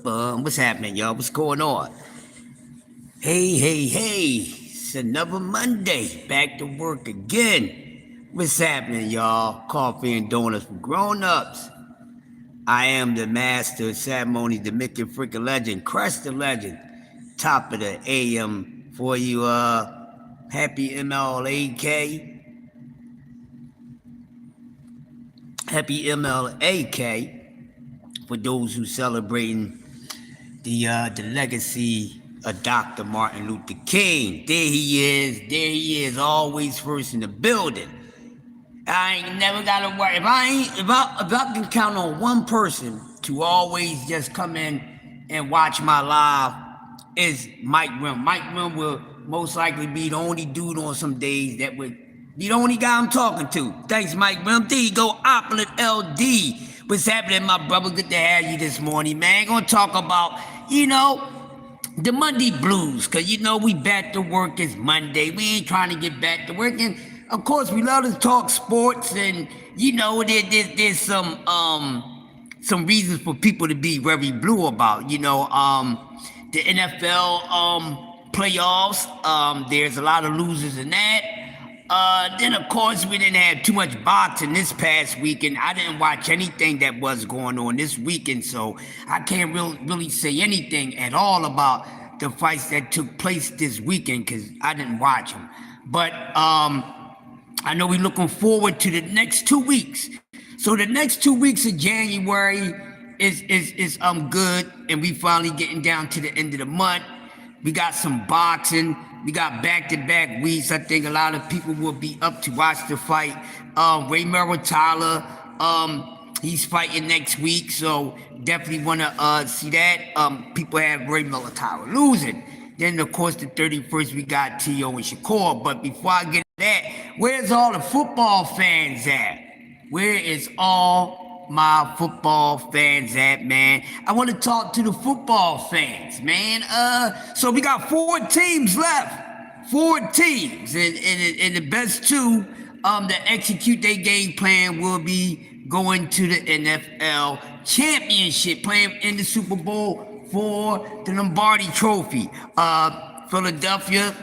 What's happening, y'all? What's going on? Hey. It's another Monday. Back to work again. What's happening, y'all? Coffee and donuts for grown-ups. I am the master of ceremonies, the Mickey freaking legend, Crush the legend. Top of the AM for you, happy MLAK. Happy MLAK for those who celebrating the legacy of Dr. Martin Luther King. There he is, always first in the building. I ain't never gotta worry. If I can count on one person to always just come in and watch my live, is Mike Rim. Mike Rim will most likely be the only dude on some days that would be the only guy I'm talking to. Thanks, Mike Rim. There you go, Opulent LD. What's happening, my brother? Good to have you this morning, man. Gonna talk about, the Monday blues, because, we back to work. It's Monday. We ain't trying to get back to work. And, of course, we love to talk sports. And, there's some reasons for people to be very blue about, the NFL playoffs. There's a lot of losers in that. Then, of course, we didn't have too much boxing this past weekend. I didn't watch anything that was going on this weekend, so I can't really say anything at all about the fights that took place this weekend because I didn't watch them. But I know we're looking forward to the next 2 weeks. So the next 2 weeks of January is good, and we finally getting down to the end of the month. We got some boxing. We got back-to-back weeks. I think a lot of people will be up to watch the fight. Ray Tyler, he's fighting next week, so definitely want to see that. People have Ray Tyler losing. Then, of course, the 31st, we got T.O. and Shakur. But before I get to that, where's all the football fans at? Where is all my football fans at, man? I want to talk to the football fans, man. So we got 4 teams left. 4 teams. And the best 2 that execute their game plan will be going to the NFL Championship, playing in the Super Bowl for the Lombardi Trophy. Philadelphia,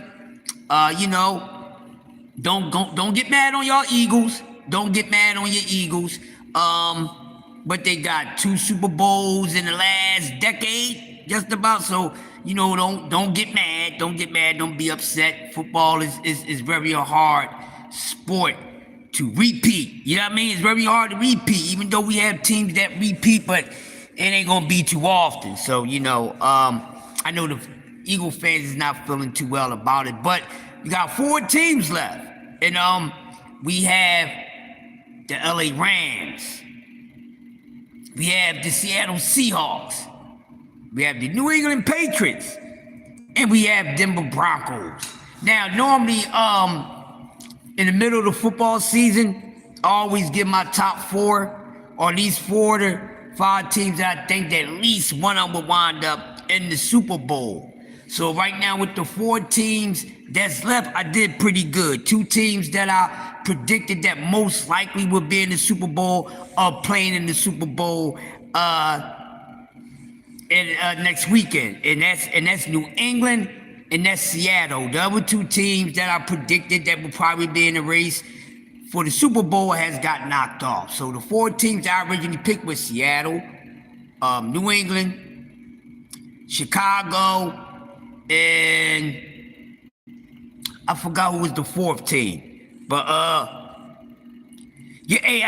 don't get mad on y'all Eagles. Don't get mad on your Eagles. But they got 2 Super Bowls in the last decade, just about. So, don't get mad. Don't get mad. Don't be upset. Football is very hard sport to repeat. You know what I mean? It's very hard to repeat, even though we have teams that repeat, but it ain't gonna be too often. So, I know the Eagle fans is not feeling too well about it, but we got 4 teams left. And we have the LA Rams. We have the Seattle Seahawks. We have the New England Patriots. And we have Denver Broncos. Now, normally, in the middle of the football season, I always give my top 4, or at least 4 to 5 teams that I think that at least one of them will wind up in the Super Bowl. So right now with the 4 teams that's left, I did pretty good. 2 teams that I predicted that most likely would be in the Super Bowl are playing in the Super Bowl next weekend, and that's New England and that's Seattle. The other 2 teams that I predicted that would probably be in the race for the Super Bowl has got knocked off. So the 4 teams I originally picked was Seattle, New England, Chicago, and I forgot who was the 4th team. But yeah, hey,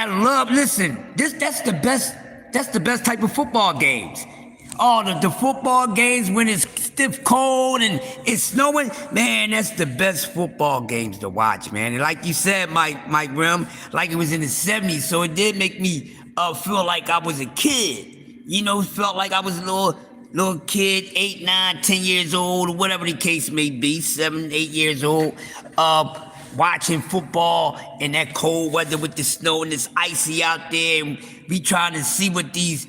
listen, that's the best type of football games. Oh, the football games when it's stiff cold and it's snowing, man, that's the best football games to watch, man. And like you said, Mike Rim, like it was in the 70s, so it did make me feel like I was a kid. Felt like I was a little kid, 8, 9, 10 years old, or whatever the case may be, 7, 8 years old, watching football in that cold weather with the snow and it's icy out there, and we trying to see what these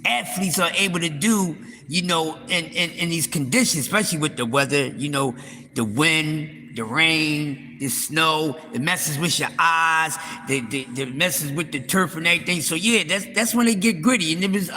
athletes are able to do, in these conditions, especially with the weather, the wind, the rain, the snow, it messes with your eyes, it messes with the turf and everything. So yeah, that's when they get gritty. And it was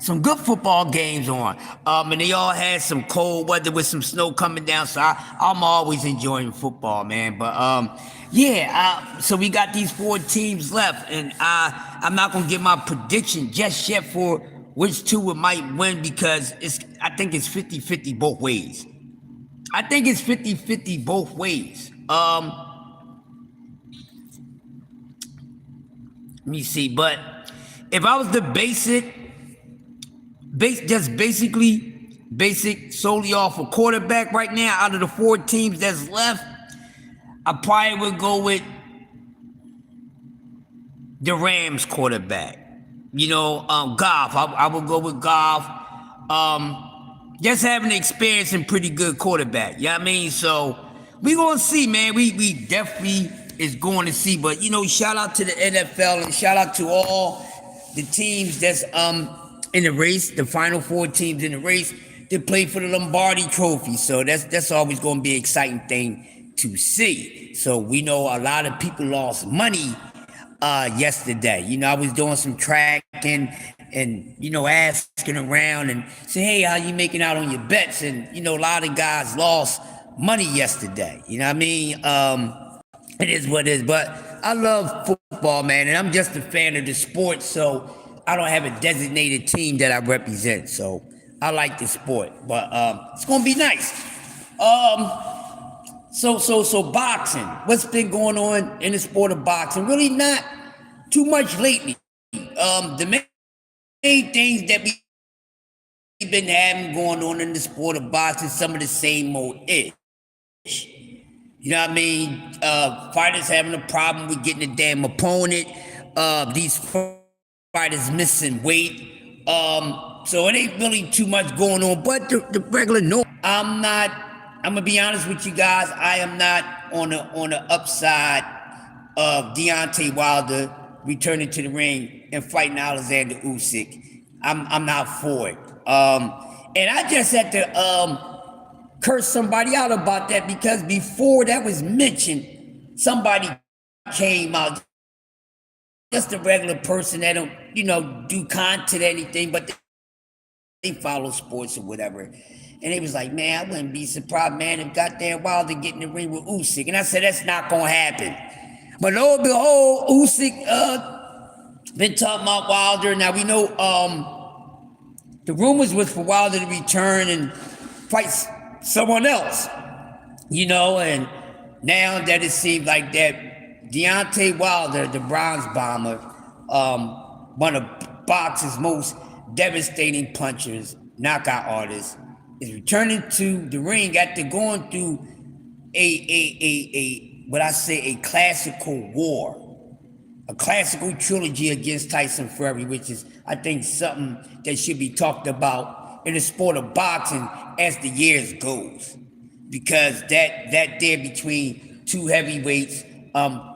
some good football games on. And they all had some cold weather with some snow coming down. So I'm always enjoying football, man. But yeah, so we got these 4 teams left, and I'm not gonna give my prediction just yet for which 2 it might win, because I think it's 50-50 both ways. I think it's 50-50 both ways. Let me see, but if I was to basic solely off a quarterback right now, out of the 4 teams that's left, I probably would go with the Rams quarterback. Goff. I would go with Goff. Just having experience and pretty good quarterback. You know what I mean? So we gonna see, man. We definitely is going to see. But shout out to the NFL and shout out to all the teams that's in the race, the final 4 teams in the race that play for the Lombardi Trophy. So that's always gonna be an exciting thing to see. So we know a lot of people lost money yesterday. I was doing some tracking and asking around and say, hey, how you making out on your bets? And a lot of guys lost money yesterday. You know what I mean? It is what it is. But I love football, man, and I'm just a fan of the sport, so I don't have a designated team that I represent. So I like the sport. But it's gonna be nice. So boxing. What's been going on in the sport of boxing? Really not too much lately. The main things that we've been having going on in the sport of boxing, some of the same old ish. You know what I mean? Fighters having a problem with getting a damn opponent. These fighters missing weight. So it ain't really too much going on. But the regular no. I'm gonna be honest with you guys. I am not on the upside of Deontay Wilder returning to the ring and fighting Alexander Usyk. I'm not for it. And I just had to curse somebody out about that, because before that was mentioned, somebody came out, just a regular person that don't do content or anything, but they follow sports or whatever. And they was like, man, I wouldn't be surprised, man, if goddamn Wilder get in the ring with Usyk. And I said, that's not gonna happen. But lo and behold, Usyk been talking about Wilder. Now we know the rumors was for Wilder to return and fight someone else, and now that it seems like that Deontay Wilder, the Bronze Bomber, one of boxing's most devastating punchers, knockout artists, is returning to the ring after going through a classical war, a classical trilogy against Tyson Fury, which is, I think, something that should be talked about in the sport of boxing as the years goes, because that there between 2 heavyweights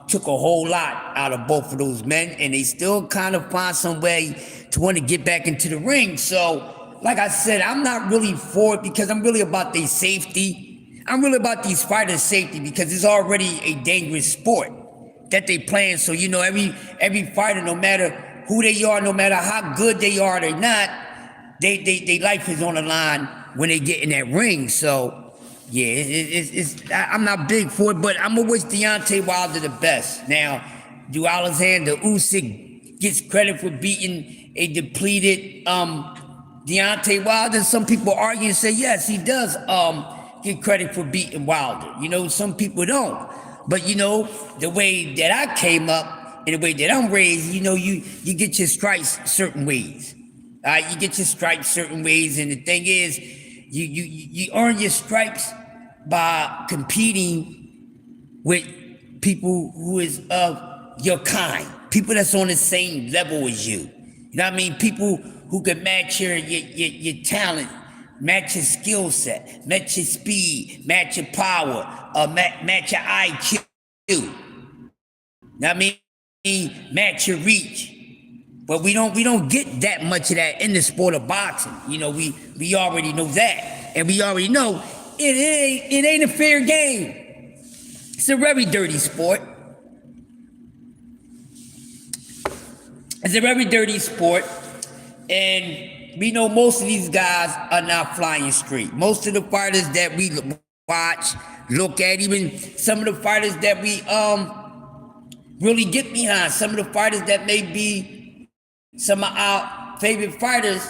took a whole lot out of both of those men, and they still kind of find some way to want to get back into the ring. So, like I said, I'm not really for it, because I'm really about their safety. I'm really about these fighters' safety, because it's already a dangerous sport that they playing. So every fighter, no matter who they are, no matter how good they are or not, they life is on the line when they get in that ring. So yeah, I'm not big for it, but I'm gonna wish Deontay Wilder the best. Now, do Alexander Usyk gets credit for beating a depleted Deontay Wilder? Some people argue and say yes, he does get credit for beating Wilder. Some people don't. But the way that I came up and the way that I'm raised, you get your stripes certain ways. You get your stripes certain ways, and the thing is, you earn your stripes by competing with people who is of your kind, people that's on the same level as you. You know what I mean? People who can match your talent, match your skill set, match your speed, match your power, match your IQ. You know what I mean? Match your reach. But we don't get that much of that in the sport of boxing. We already know that. And we already know it ain't a fair game. It's a very dirty sport. It's a very dirty sport. And we know most of these guys are not flying straight. Most of the fighters that we watch, look at, even some of the fighters that we really get behind, some of the fighters that may be some of our favorite fighters,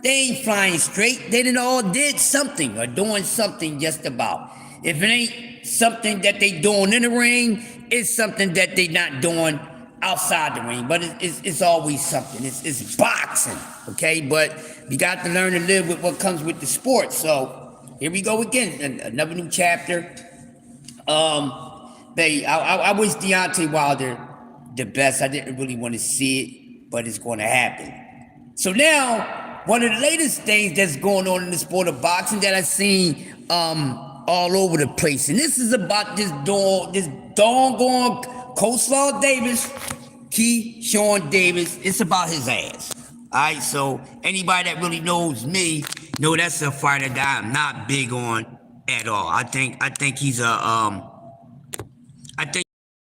they ain't flying straight. They done all did something or doing something just about. If it ain't something that they doing in the ring, it's something that they not doing outside the ring. But it's always something. It's boxing, okay? But you got to learn to live with what comes with the sport. So here we go again, another new chapter. I wish Deontay Wilder the best. I didn't really want to see it, but it's going to happen. So now, one of the latest things that's going on in the sport of boxing that I've seen all over the place, and this is about this doggone Coleslaw Davis, Keyshawn Davis. It's about his ass. All right, so anybody that really knows me, know that's a fighter that I'm not big on at all. I think he's a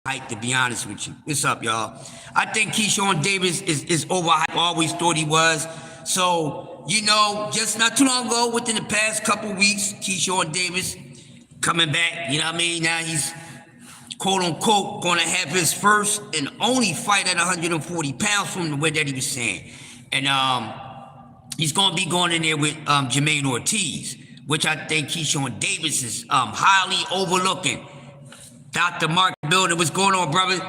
hype, to be honest with you. What's up, y'all? I think Keyshawn Davis is overhyped. Always thought he was. So, you know, just not too long ago, within the past couple weeks, Keyshawn Davis coming back. You know what I mean? Now he's quote unquote going to have his first and only fight at 140 pounds from the way that he was saying. And he's going to be going in there with Jermaine Ortiz, which I think Keyshawn Davis is highly overlooking. Dr. Mark Builder, what's going on, brother?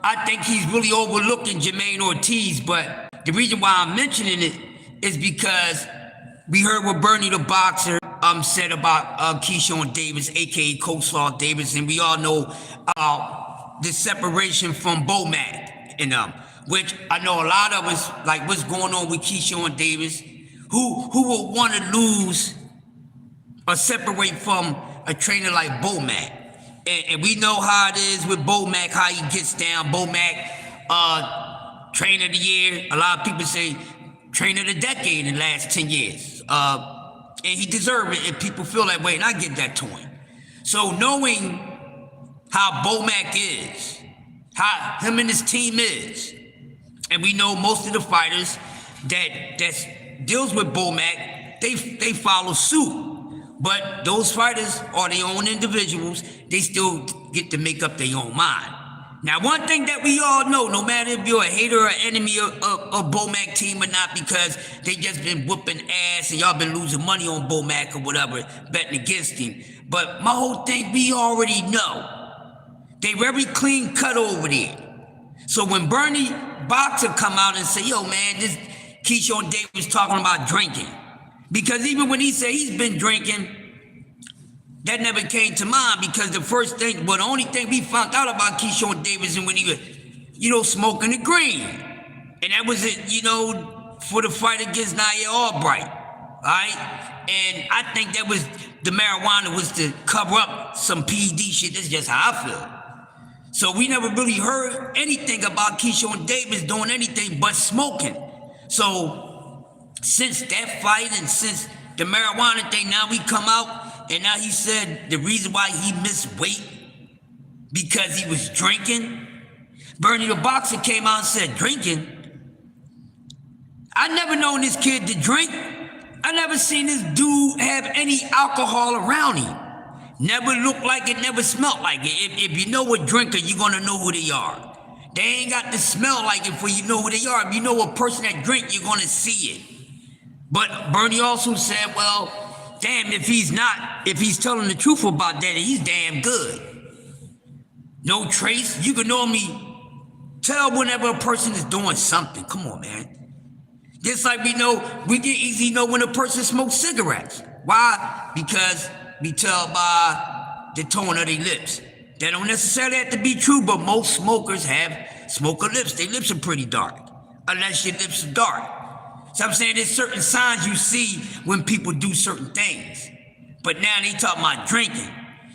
I think he's really overlooking Jermaine Ortiz, but the reason why I'm mentioning it is because we heard what Bernie the Boxer said about Keyshawn Davis, aka Coleslaw Davis, and we all know the separation from Bo-Mac, and which I know a lot of us, like what's going on with Keyshawn Davis, who would want to lose or separate from a trainer like Bo-Mac. And we know how it is with Bo-Mac, how he gets down. Bo-Mac, trainer of the year. A lot of people say trainer of the decade in the last 10 years. And he deserves it if people feel that way, and I get that to him. So knowing how Bo-Mac is, how him and his team is, and we know most of the fighters that deals with Bo-Mac, they follow suit. But those fighters are their own individuals. They still get to make up their own mind. Now, one thing that we all know, no matter if you're a hater or enemy of Bo-Mac team or not, because they just been whooping ass and y'all been losing money on Bo-Mac or whatever, betting against him. But my whole thing, we already know. They very clean cut over there. So when Bernie Boxer come out and say, yo, man, this Keyshawn Davis talking about drinking. Because even when he said he's been drinking, that never came to mind, because the only thing we found out about Keyshawn Davis and when he was, you know, smoking the green. And that was it, you know, for the fight against Nair Albright, all right? And I think that was, the marijuana was to cover up some PED shit. That's just how I feel. So we never really heard anything about Keyshawn Davis doing anything but smoking. So since that fight and since the marijuana thing, now we come out and now he said the reason why he missed weight because he was drinking. Bernie the Boxer came out and said, drinking? I never known this kid to drink. I never seen this dude have any alcohol around him. Never looked like it, never smelled like it. If you know a drinker, you're gonna know who they are. They ain't got to smell like it for you know who they are. If you know a person that drink, you're gonna see it. But Bernie also said, well, damn, if he's telling the truth about that, he's damn good. No trace. You can normally tell whenever a person is doing something. Come on, man. Just like we can easily know when a person smokes cigarettes. Why? Because we tell by the tone of their lips. That don't necessarily have to be true, but most smokers have smoker lips. Their lips are pretty dark, unless your lips are dark. So I'm saying there's certain signs you see when people do certain things. But now they talking about drinking.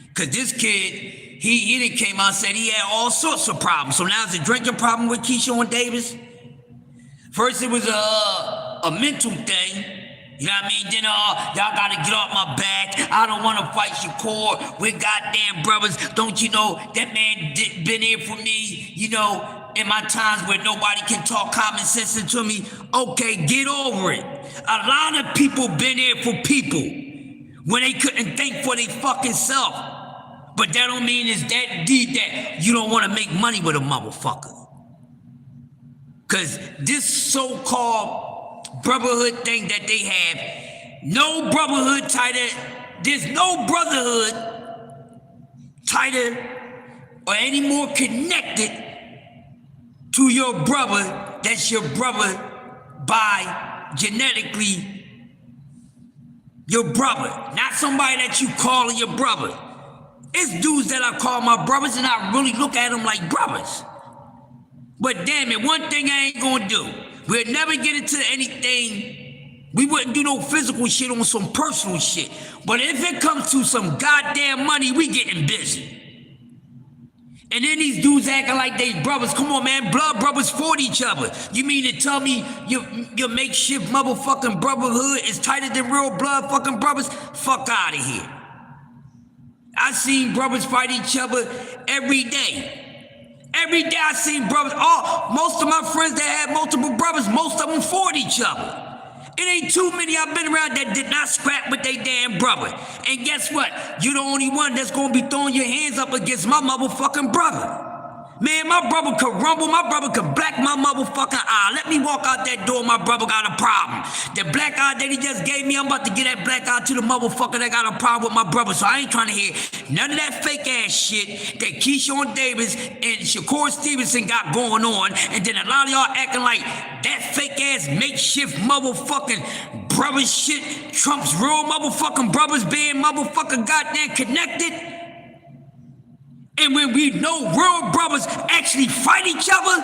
Because this kid, he didn't came out and said he had all sorts of problems. So now it's a drinking problem with Keyshawn Davis. First it was a mental thing. You know what I mean? Then y'all gotta get off my back. I don't want to fight Shakur. We're goddamn brothers. Don't you know that man been here for me, you know, in my times where nobody can talk common sense into me? Okay, get over it. A lot of people been there for people when they couldn't think for their fucking self. But that don't mean it's that deep that you don't want to make money with a motherfucker. Because this so-called brotherhood thing that they have, no brotherhood tighter, there's no brotherhood tighter or any more connected to your brother that's your brother by genetically your brother, not somebody that you calling your brother. It's dudes that I call my brothers and I really look at them like brothers. But damn it, one thing I ain't gonna do, we'll never get into anything, we wouldn't do no physical shit on some personal shit. But if it comes to some goddamn money, we getting busy. And then these dudes acting like they brothers. Come on, man, blood brothers fought each other. You mean to tell me your makeshift motherfucking brotherhood is tighter than real blood fucking brothers? Fuck out of here. I seen brothers fight each other every day. Every day I seen brothers. Most of my friends that had multiple brothers, most of them fought each other. It ain't too many I've been around that did not scrap with their damn brother. And guess what? You're the only one that's gonna be throwing your hands up against my motherfucking brother. Man, my brother could rumble, my brother could black my motherfucking eye. Let me walk out that door, my brother got a problem. The black eye that he just gave me, I'm about to get that black eye to the motherfucker that got a problem with my brother. So I ain't trying to hear none of that fake ass shit that Keyshawn Davis and Shakur Stevenson got going on. And then a lot of y'all acting like that fake ass makeshift motherfucking brother shit trumps real motherfucking brothers being motherfucking goddamn connected. And when we know real brothers actually fight each other,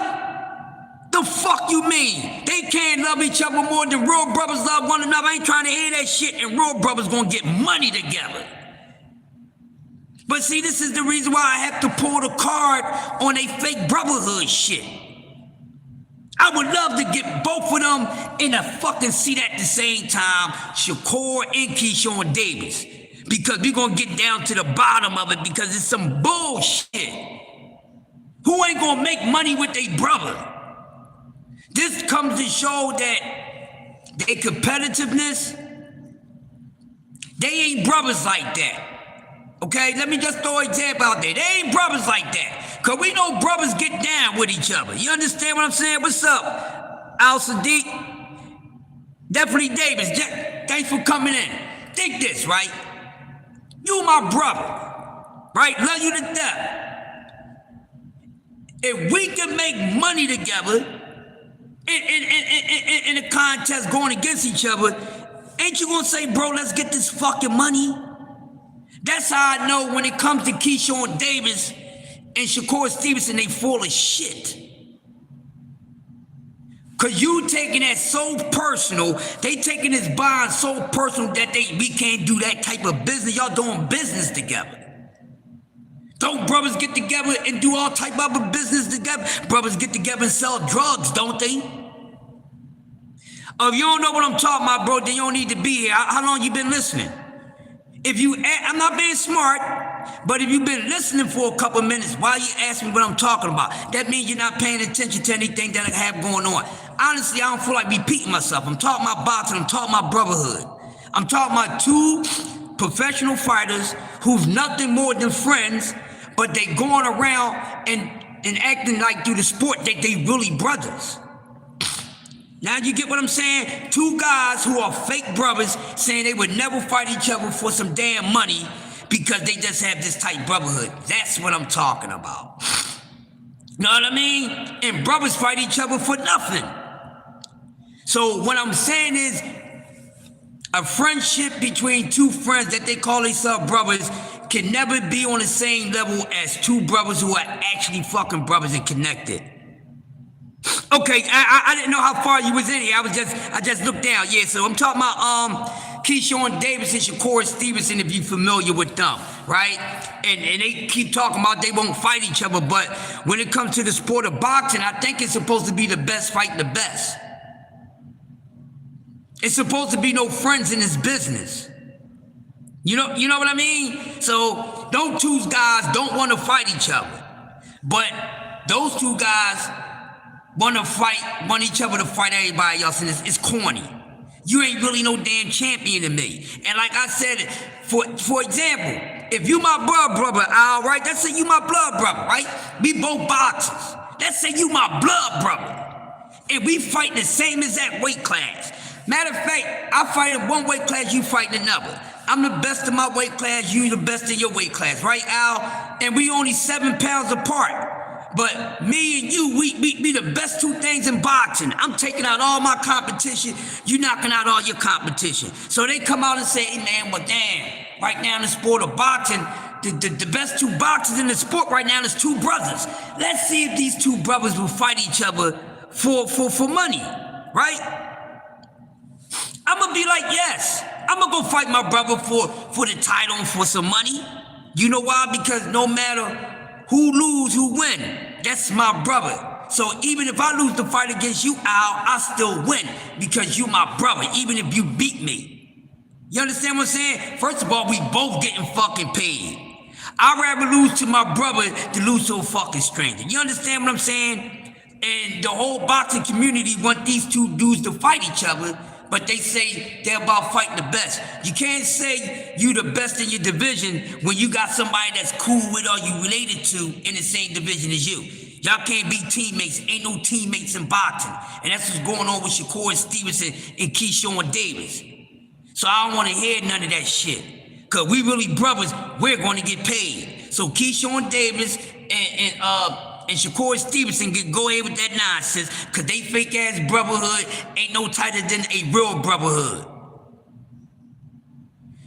the fuck you mean? They can't love each other more than real brothers love one another. I ain't trying to hear that shit, and real brothers gonna get money together. But see, this is the reason why I have to pull the card on a fake brotherhood shit. I would love to get both of them in a fucking seat at the same time, Shakur and Keyshawn Davis. Because we're gonna get down to the bottom of it because it's some bullshit. Who ain't gonna make money with their brother? This comes to show that their competitiveness, they ain't brothers like that. Okay, let me just throw an example out there. They ain't brothers like that. Cause we know brothers get down with each other. You understand what I'm saying? What's up, Al Sadiq? Definitely Davis, thanks for coming in. Think this, right? You my brother, right? Love you to death. If we can make money together in a contest going against each other, ain't you gonna say, bro, let's get this fucking money? That's how I know when it comes to Keyshawn Davis and Shakur Stevenson, they full of shit. Cause you taking that so personal, they taking this bond so personal that we can't do that type of business. Y'all doing business together. Don't brothers get together and do all type of business together? Brothers get together and sell drugs, don't they? If you don't know what I'm talking about, bro, then you don't need to be here. How long you been listening? I'm not being smart, but if you've been listening for a couple minutes, why you ask me what I'm talking about? That means you're not paying attention to anything that I have going on. Honestly, I don't feel like repeating myself. I'm talking about boxing, I'm talking about brotherhood. I'm talking about two professional fighters who's nothing more than friends, but they going around and acting like through the sport that they really brothers. Now you get what I'm saying? Two guys who are fake brothers saying they would never fight each other for some damn money because they just have this tight brotherhood. That's what I'm talking about. Know what I mean? And brothers fight each other for nothing. So what I'm saying is a friendship between two friends that they call themselves brothers can never be on the same level as two brothers who are actually fucking brothers and connected. Okay, I didn't know how far you was in here. I just looked down. Yeah, so I'm talking about Keyshawn Davis and Shakur Stevenson, if you're familiar with them, right? And they keep talking about they won't fight each other, but when it comes to the sport of boxing, I think it's supposed to be the best fighting the best. It's supposed to be no friends in this business. You know what I mean? So those two guys don't want to fight each other, but those two guys want each other to fight everybody else, and it's corny. you ain't really no damn champion to me. And like I said, for example, if you my blood brother, Al, right? Let's say you my blood brother, right? We both boxers. Let's say you my blood brother. And we fight the same exact weight class. Matter of fact, I fight in one weight class, you fight in another. I'm the best in my weight class, you the best in your weight class, right, Al? And we only 7 pounds apart. But me and you, we the best two things in boxing. I'm taking out all my competition, you knocking out all your competition. So they come out and say, hey man, well damn, right now in the sport of boxing, the best two boxers in the sport right now is two brothers. Let's see if these two brothers will fight each other for money, right? I'm gonna be like, yes, I'm gonna go fight my brother for the title and for some money. You know why? Because no matter who lose, who win, that's my brother. So even if I lose the fight against you, Al, I still win because you my brother, even if you beat me. You understand what I'm saying? First of all, we both getting fucking paid. I'd rather lose to my brother than lose to a fucking stranger. You understand what I'm saying? And the whole boxing community want these two dudes to fight each other, but they say they're about fighting the best. You can't say you the best in your division when you got somebody that's cool with or you related to in the same division as you. Y'all can't be teammates. Ain't no teammates in boxing. And that's what's going on with Shakur Stevenson and Keyshawn Davis. So I don't want to hear none of that shit. Because we really brothers, we're going to get paid. So Keyshawn Davis and Shakur Stevenson can go ahead with that nonsense because they fake ass brotherhood ain't no tighter than a real brotherhood.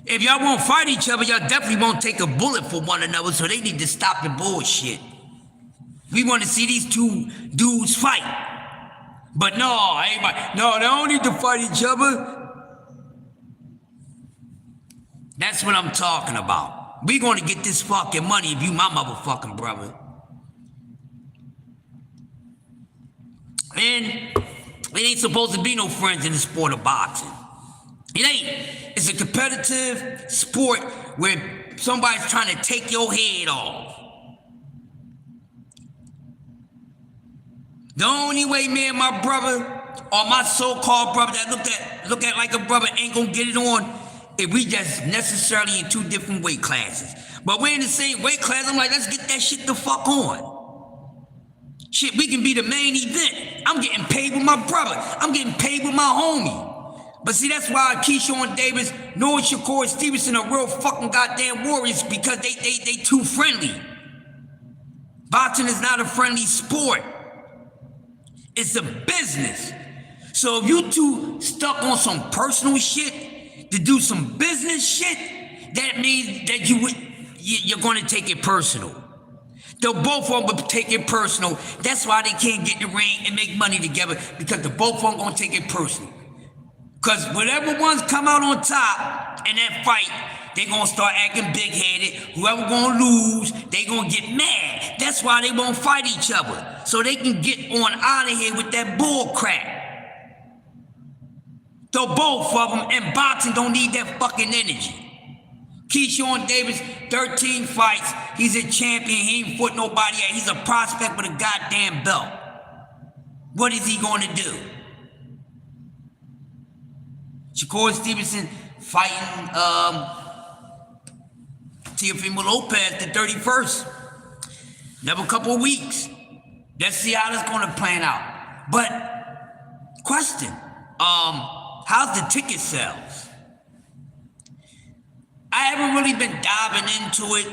If y'all won't fight each other, y'all definitely won't take a bullet for one another, so they need to stop the bullshit. We want to see these two dudes fight. But no, they don't need to fight each other. That's what I'm talking about. We gonna get this fucking money if you my motherfucking brother. And it ain't supposed to be no friends in the sport of boxing. It ain't. It's a competitive sport where somebody's trying to take your head off. The only way me and my brother, or my so-called brother that look at like a brother ain't gonna get it on, if we just necessarily in two different weight classes. But we're in the same weight class, I'm like, let's get that shit the fuck on. Shit, we can be the main event. I'm getting paid with my brother. I'm getting paid with my homie. But see, that's why Keyshawn Davis, nor Shakur Stevenson are real fucking goddamn warriors because they too friendly. Boxing is not a friendly sport. It's a business. So if you two stuck on some personal shit to do some business shit, that means that you're gonna take it personal. They'll both of them will take it personal. That's why they can't get in the ring and make money together, because the both of them gonna take it personal. Because whatever ones come out on top in that fight, they gonna start acting big-headed. Whoever gonna lose, they gonna get mad. That's why they won't fight each other, so they can get on out of here with that bull crap. So both of them, and boxing don't need that fucking energy. Keyshawn Davis, 13 fights. He's a champion. He ain't fought nobody yet. He's a prospect with a goddamn belt. What is he going to do? Shakur Stevenson fighting Teofimo Lopez the 31st. Another couple of weeks. Let's see how this going to plan out. But, question. How's the ticket sales? I haven't really been diving into it,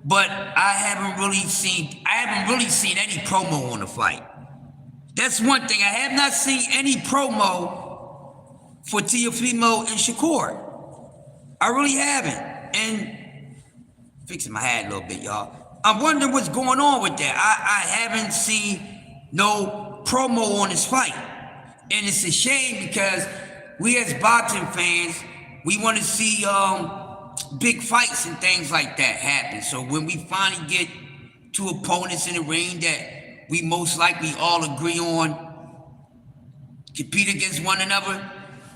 but I haven't really seen any promo on the fight. That's one thing. I have not seen any promo for Teofimo and Shakur. I really haven't. And fixing my hat a little bit, y'all. I'm wondering what's going on with that. I haven't seen no promo on this fight. And it's a shame because we as boxing fans, we want to see big fights and things like that happen. So when we finally get two opponents in the ring that we most likely all agree on, compete against one another,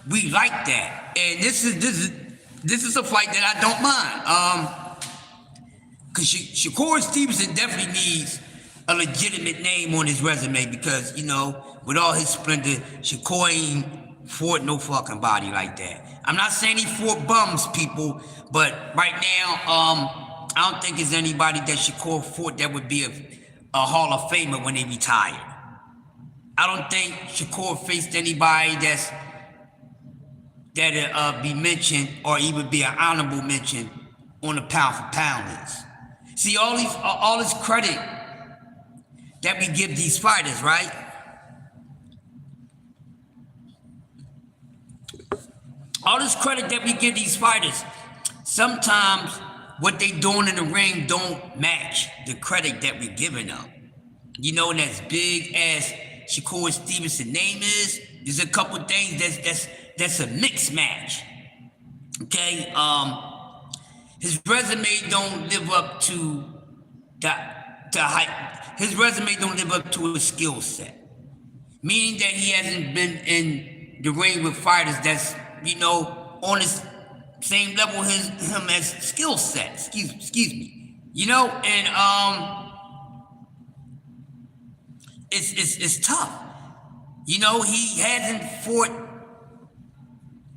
we like that. And this is a fight that I don't mind. Because Shakur Stevenson definitely needs a legitimate name on his resume because, you know, with all his splendor, Shakur ain't fought no fucking body like that. I'm not saying he fought bums, people, but right now, I don't think there's anybody that Shakur fought that would be a Hall of Famer when they retire. I don't think Shakur faced anybody that'd be mentioned or even be an honorable mention on the pound for pound list. See, all this credit that we give these fighters, right? All this credit that we give these fighters, sometimes what they doing in the ring don't match the credit that we're giving them. You know, and as big as Shakur Stevenson name is, there's a couple things that's a mixed match. Okay, his resume don't live up to the hype. His resume don't live up to his skill set, meaning that he hasn't been in the ring with fighters that's, you know, on his same level him as skill set. Excuse me. You know, and it's tough. You know, he hasn't fought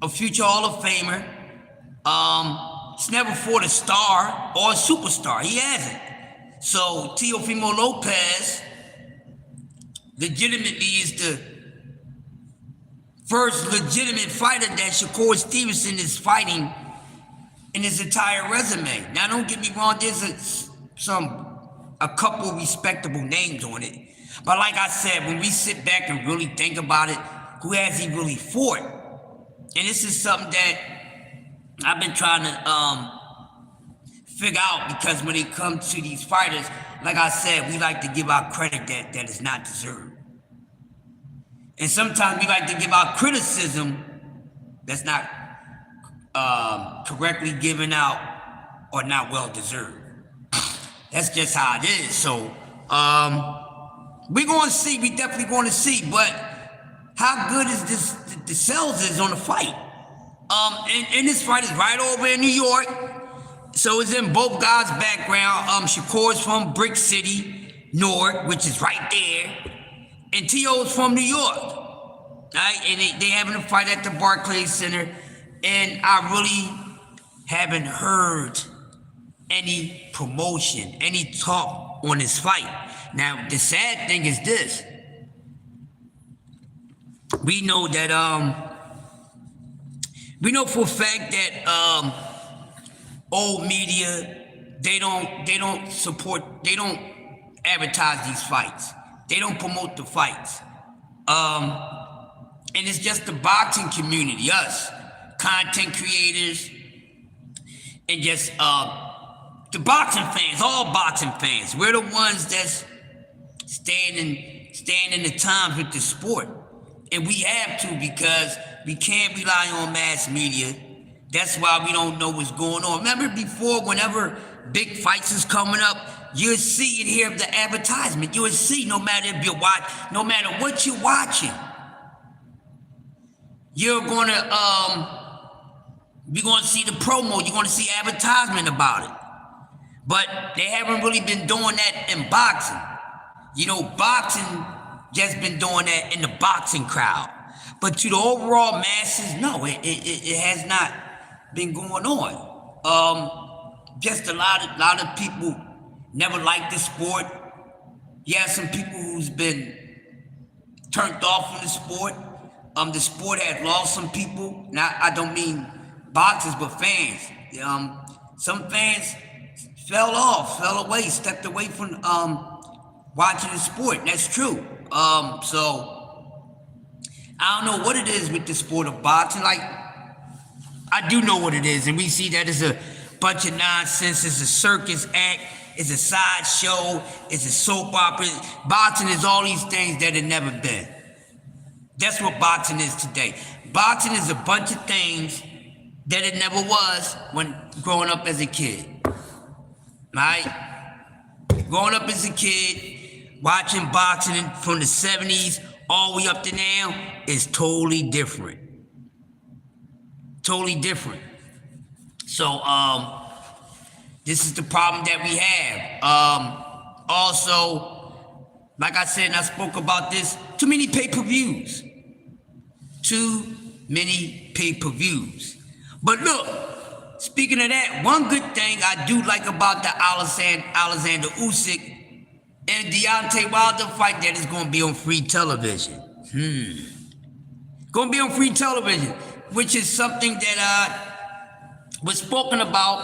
a future Hall of Famer. He's never fought a star or a superstar. He hasn't. So Teofimo Lopez legitimately is the first legitimate fighter that Shakur Stevenson is fighting in his entire resume. Now, don't get me wrong, there's a couple respectable names on it. But like I said, when we sit back and really think about it, who has he really fought? And this is something that I've been trying to figure out, because when it comes to these fighters, like I said, we like to give out credit that is not deserved. And sometimes we like to give out criticism that's not correctly given out or not well deserved. That's just how it is. So we're going to see. We definitely going to see. But how good is the sales is on the fight? And this fight is right over in New York. So it's in both guys' background. Shakur's from Brick City, Newark, which is right there. And T.O.'s from New York, right? And they having a fight at the Barclays Center. And I really haven't heard any promotion, any talk on this fight. Now, the sad thing is this. We know that, we know for a fact that old media, they don't support, they don't advertise these fights. They don't promote the fights. And it's just the boxing community, us, content creators, and just the boxing fans, all boxing fans. We're the ones that's staying in the times with the sport. And we have to, because we can't rely on mass media. That's why we don't know what's going on. Remember before, whenever big fights is coming up, you'll see and hear the advertisement. You'll see, no matter if you watch, no matter what you're watching, you're gonna see the promo. You're gonna see advertisement about it. But they haven't really been doing that in boxing. You know, boxing just been doing that in the boxing crowd. But to the overall masses, no, it has not been going on. Just a lot of people never liked the sport. You have some people who's been turned off from the sport. The sport has lost some people. Now, I don't mean boxers, but fans. Some fans fell away, stepped away from watching the sport. That's true. So I don't know what it is with the sport of boxing. Like, I do know what it is, and we see that it's a bunch of nonsense. It's a circus act. It's a sideshow. It's a soap opera. Boxing is all these things that it never been. That's what boxing is today. Boxing is a bunch of things that it never was when growing up as a kid. Right? Growing up as a kid, watching boxing from the 70s all the way up to now is totally different. Totally different. So, this is the problem that we have. Also, like I said, and I spoke about this, too many pay-per-views. Too many pay-per-views. But look, speaking of that, one good thing I do like about the Alexander Usyk and Deontay Wilder fight that is going to be on free television. Going to be on free television, which is something that was spoken about.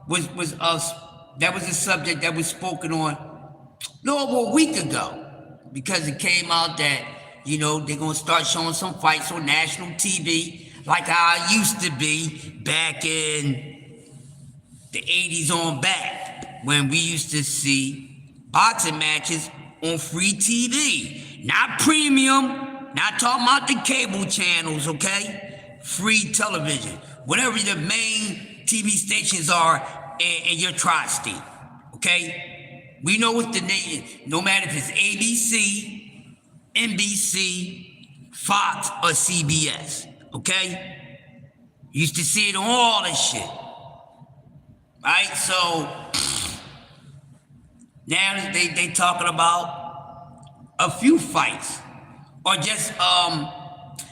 That was a subject that was spoken on a little over a week ago, because it came out that they're gonna start showing some fights on national TV, like how it used to be back in the 80s on back, when we used to see boxing matches on free TV. Not premium, not talking about the cable channels, okay? Free television. Whatever the main TV stations are in your tri-state, okay? We know what the name, no matter if it's ABC, NBC, Fox, or CBS, okay? You used to see it on all this shit. Right? So now they talking about a few fights, or just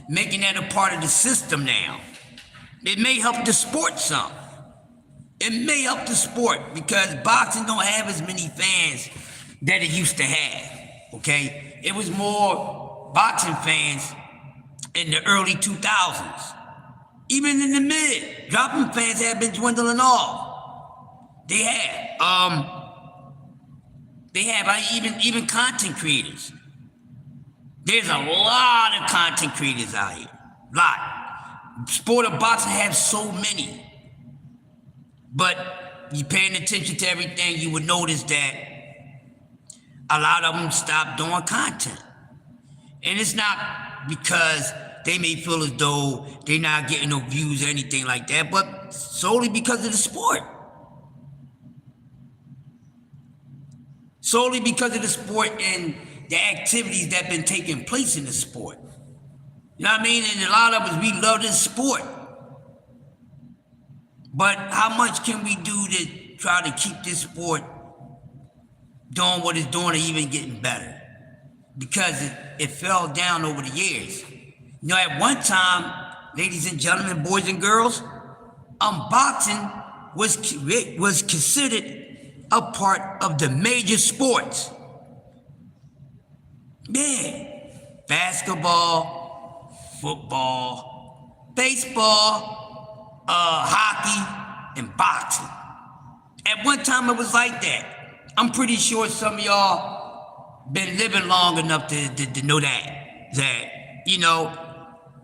making that a part of the system now. It may help the sport some. It may help the sport, because boxing don't have as many fans that it used to have, okay? It was more boxing fans in the early 2000s. Even in the mid, dropping fans have been dwindling off. They have even content creators. There's a lot of content creators out here. Lot. Sport of boxing have so many. But you paying attention to everything, you would notice that a lot of them stopped doing content. And it's not because they may feel as though they're not getting no views or anything like that, but solely because of the sport. Solely because of the sport and the activities that have been taking place in the sport. You know what I mean? And a lot of us, we love this sport. But how much can we do to try to keep this sport doing what it's doing, or even getting better? Because it fell down over the years. You know, at one time, ladies and gentlemen, boys and girls, boxing was considered a part of the major sports. Yeah. Basketball, football, baseball, hockey, and boxing. At one time it was like that. I'm pretty sure some of y'all been living long enough to know that,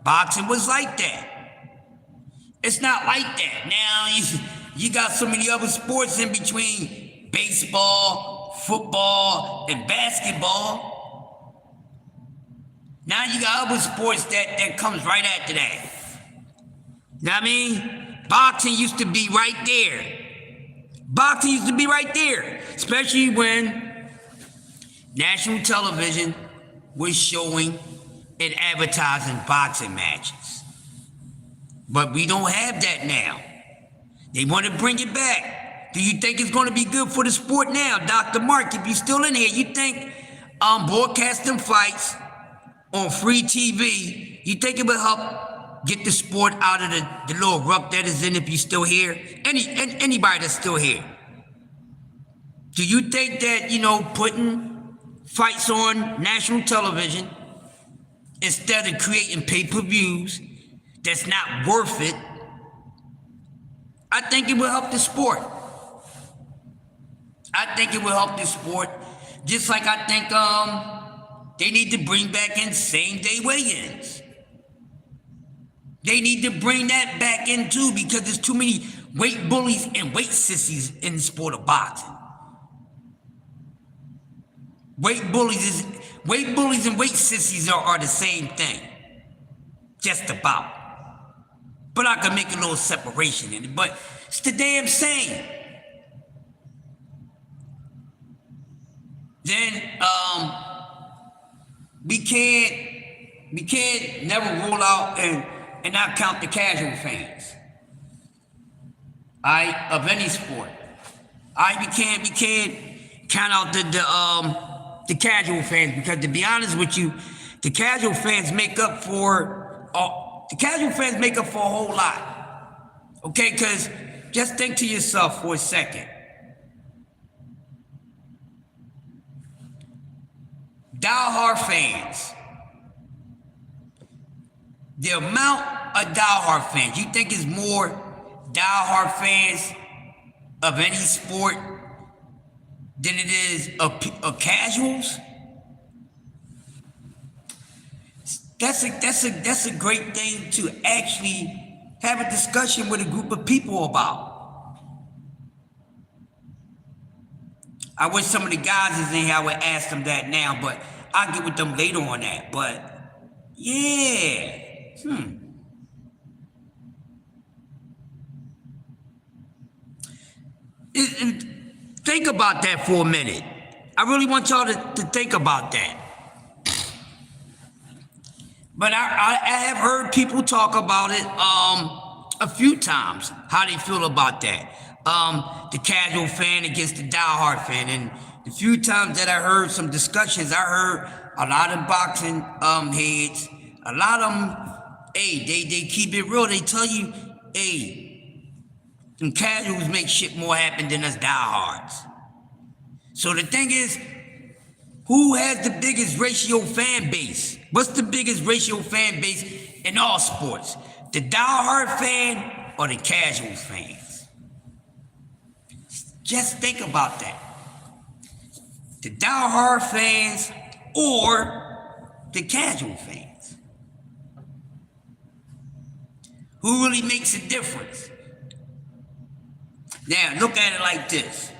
boxing was like that. It's not like that. Now you got so many other sports in between baseball, football, and basketball. Now you got other sports that comes right after that. You know what I mean? Boxing used to be right there. Boxing used to be right there. Especially when national television was showing and advertising boxing matches. But we don't have that now. They want to bring it back. Do you think it's going to be good for the sport now? Dr. Mark, if you're still in here, you think broadcasting fights on free TV, you think it will help get the sport out of the little rut that is in, if you're still here? Anybody that's still here. Do you think that, putting fights on national television instead of creating pay-per-views that's not worth it, I think it will help the sport. I think it will help the sport, just like I think they need to bring back in same-day weigh-ins. They need to bring that back in too, because there's too many weight bullies and weight sissies in the sport of boxing. Weight bullies and weight sissies are the same thing. Just about. But I can make a little separation in it, but it's the damn same. Then we can't never rule out and not count the casual fans. Of any sport. We can't count out the casual fans, because to be honest with you, the casual fans make up for the casual fans make up for a whole lot. Okay, because just think to yourself for a second. Die-hard fans. The amount of die-hard fans, you think is more die-hard fans of any sport than it is of casuals? That's a great thing to actually have a discussion with a group of people about. I wish some of the guys is in here, I would ask them that now, but I'll get with them later on that. But yeah. Think about that for a minute. I really want y'all to think about that. But I have heard people talk about it a few times, how they feel about that. The casual fan against the diehard fan. And the few times that I heard some discussions, I heard a lot of boxing heads, a lot of them, hey, they keep it real. They tell you, hey, them casuals make shit more happen than us diehards. So the thing is, who has the biggest ratio fan base? What's the biggest ratio fan base in all sports? The diehard fan or the casual fans? Just think about that. The diehard fans or the casual fans? Who really makes a difference? Now, look at it like this.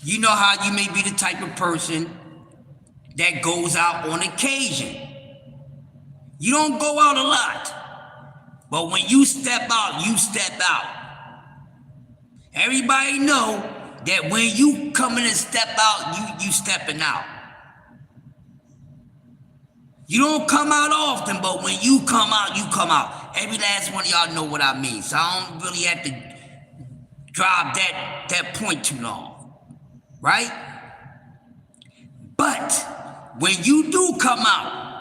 You know how you may be the type of person that goes out on occasion. You don't go out a lot, but when you step out, you step out. Everybody know that when you coming and step out, you stepping out. You don't come out often, but when you come out, you come out. Every last one of y'all know what I mean, so I don't really have to drive that point too long, right? But when you do come out,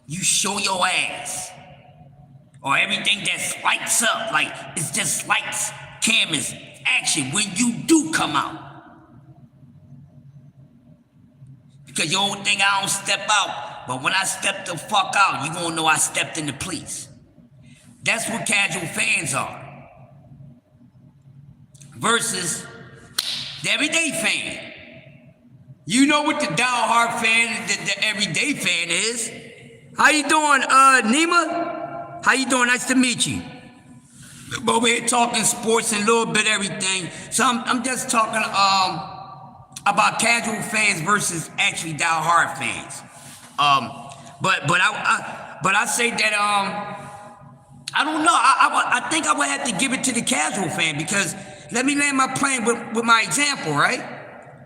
you show your ass. Or everything just lights up, like it's just lights, cameras, action when you do come out. Because you don't think I don't step out, but when I step the fuck out, you gonna know I stepped in the police. That's what casual fans are. Versus the everyday fan. You know what the diehard fan, the everyday fan is. How you doing, Nima? How you doing? Nice to meet you. We're over here talking sports and a little bit everything. So I'm just talking about casual fans versus actually diehard fans. But I say that I don't know. I think I would have to give it to the casual fan because let me land my plane with my example, right?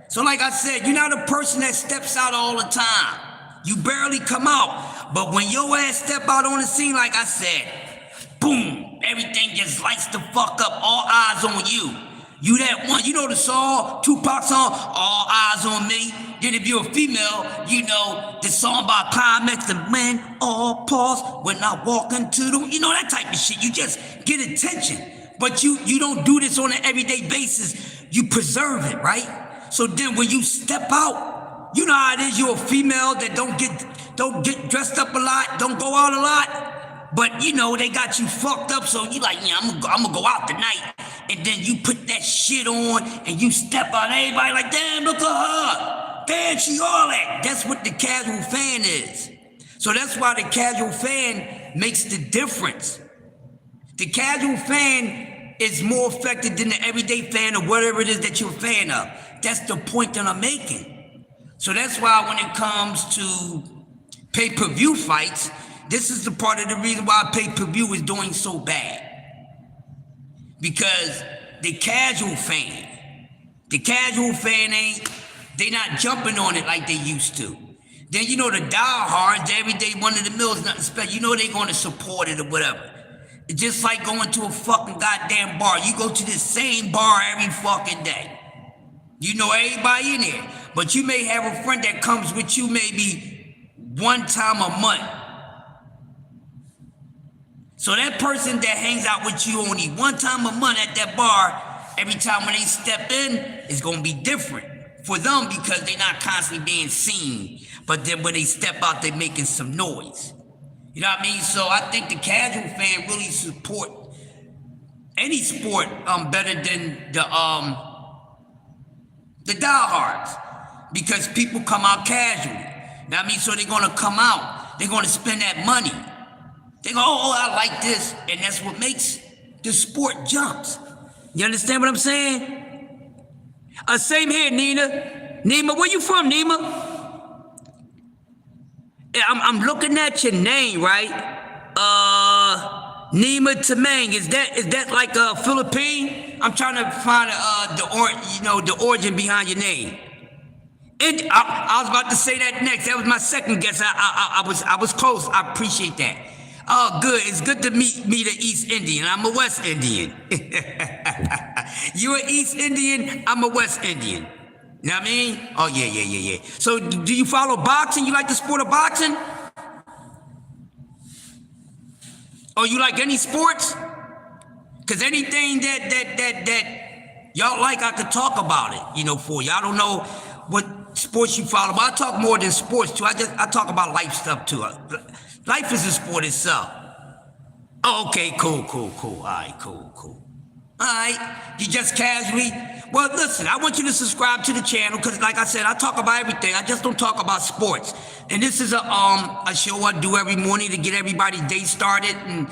So like I said, you're not a person that steps out all the time. You barely come out. But when your ass step out on the scene, like I said, boom, everything just lights the fuck up. All eyes on you. You that one, you know the song, Tupac song, All Eyes on Me. Then if you're a female, you know the song by Climax, and when all pause, when I walk into the, you know that type of shit. You just get attention. But you don't do this on an everyday basis. You preserve it, right? So then when you step out, you know how it is, you're a female that don't get dressed up a lot, don't go out a lot, but you know, they got you fucked up, so you like, yeah, I'm gonna go out tonight, and then you put that shit on, and you step out, everybody like, damn, look at her, damn, she all that. That's what the casual fan is. So that's why the casual fan makes the difference. The casual fan is more effective than the everyday fan or whatever it is that you're a fan of. That's the point that I'm making. So that's why when it comes to pay-per-view fights, this is the part of the reason why pay-per-view is doing so bad. Because the casual fan they not jumping on it like they used to. Then you know the diehards, everyday one of the mills, nothing special, you know they gonna support it or whatever. It's just like going to a fucking goddamn bar. You go to the same bar every fucking day. You know everybody in there, but you may have a friend that comes with you maybe one time a month. So that person that hangs out with you only one time a month at that bar, every time when they step in, it's gonna be different for them because they're not constantly being seen. But then when they step out, they're making some noise. You know what I mean? So I think the casual fan really support any sport better than the diehards, because people come out casually. You know what I mean? So they're gonna come out, they're gonna spend that money. They go, oh, I like this, and that's what makes the sport jumps. You understand what I'm saying? Same here, Nina. Nima, where you from, Nima? I'm looking at your name, right? Nima Tamang. Is that like a Philippine? I'm trying to find the origin behind your name. And I was about to say that next. That was my second guess. I was close. I appreciate that. Oh, good. It's good to meet an East Indian. I'm a West Indian. You an East Indian? I'm a West Indian. You know what I mean? Oh, yeah. So do you follow boxing? You like the sport of boxing? Oh, you like any sports? Because anything that y'all like, I could talk about it, for you. I don't know what sports you follow, but I talk more than sports, too. I talk about life stuff, too. Life is a sport itself. Oh, okay, cool. All right, cool. All right, you just casually. Well, listen, I want you to subscribe to the channel because, like I said, I talk about everything. I just don't talk about sports. And this is a show I do every morning to get everybody's day started. And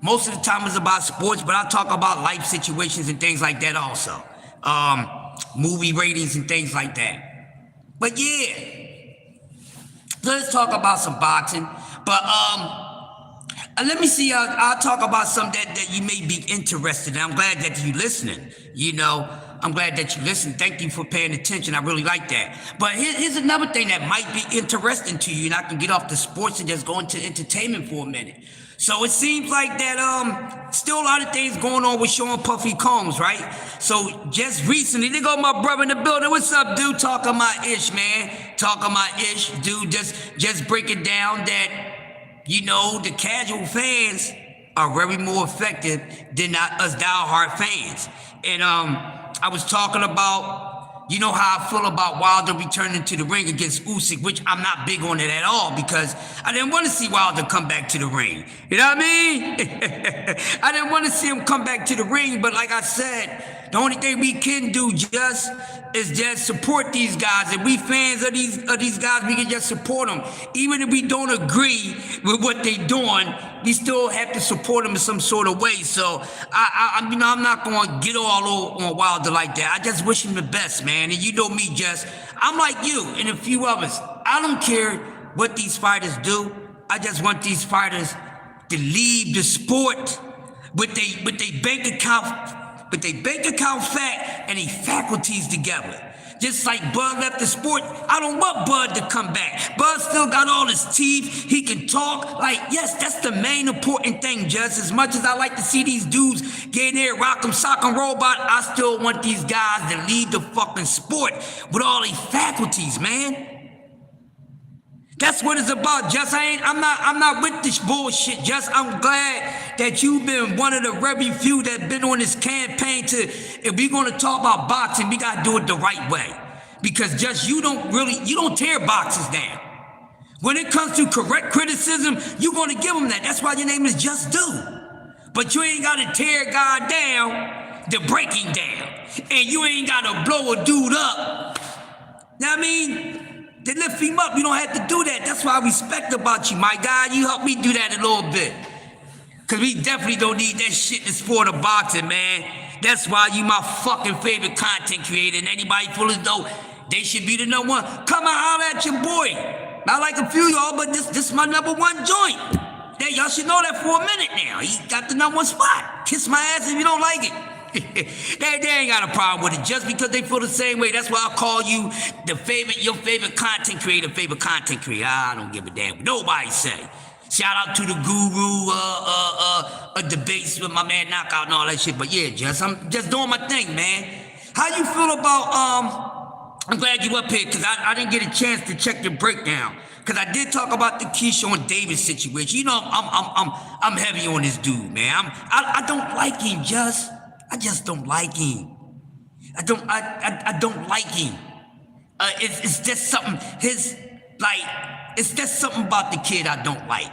most of the time it's about sports, but I talk about life situations and things like that also. Movie ratings and things like that. But yeah, let's talk about some boxing. But let me see. I'll talk about something that you may be interested in. I'm glad that you're listening. I'm glad that you listen. Thank you for paying attention. I really like that. But here's another thing that might be interesting to you, and I can get off the sports and just go into entertainment for a minute. So it seems like that still a lot of things going on with Sean Puffy Combs, right? So just recently, they go my brother in the building. What's up, dude? Talking my ish, man. Talking my ish, dude. Just break it down that, the casual fans are very more effective than us diehard fans. And I was talking about, how I feel about Wilder returning to the ring against Usyk, which I'm not big on it at all because I didn't want to see Wilder come back to the ring. You know what I mean? I didn't want to see him come back to the ring, but like I said, the only thing we can do is just support these guys. If we fans of these guys, we can just support them. Even if we don't agree with what they're doing, we still have to support them in some sort of way. So I'm not going to get all on Wilder like that. I just wish him the best, man. And you know me, Jess. I'm like you and a few others. I don't care what these fighters do. I just want these fighters to leave the sport with their bank account. But they bank account fat and they faculties together. Just like Bud left the sport, I don't want Bud to come back. Bud still got all his teeth, he can talk. Like, yes, that's the main important thing, just as much as I like to see these dudes get in there, rock 'em, sock 'em, robot, I still want these guys to leave the fucking sport with all their faculties, man. That's what it's about, Just. I'm not with this bullshit, Just. I'm glad that you've been one of the very few that been on this campaign if we're gonna talk about boxing, we gotta do it the right way. Because Just, you don't tear boxers down. When it comes to correct criticism, you're gonna give them that. That's why your name is Just Do. But you ain't gotta tear a guy down to break him down. And you ain't gotta blow a dude up. Know what I mean? They lift him up. You don't have to do that. That's why I respect about you, my guy. You help me do that a little bit. Because we definitely don't need that shit in the sport of boxing, man. That's why you my fucking favorite content creator. And anybody feel as though they should be the number one, come and holler at your boy. Not like a few of y'all, but this is my number one joint. Y'all should know that for a minute now. He got the number one spot. Kiss my ass if you don't like it. They ain't got a problem with it just because they feel the same way. That's why I call you your favorite content creator, I don't give a damn what nobody say. Shout out to the guru, debates with my man Knockout and all that shit. But yeah, I'm just doing my thing, man. How you feel about, I'm glad you up here because I didn't get a chance to check your breakdown. Because I did talk about the Keyshawn Davis situation. You know, I'm heavy on this dude, man. I don't like him, I just don't like him. I don't like him. It's just something, it's just something about the kid I don't like.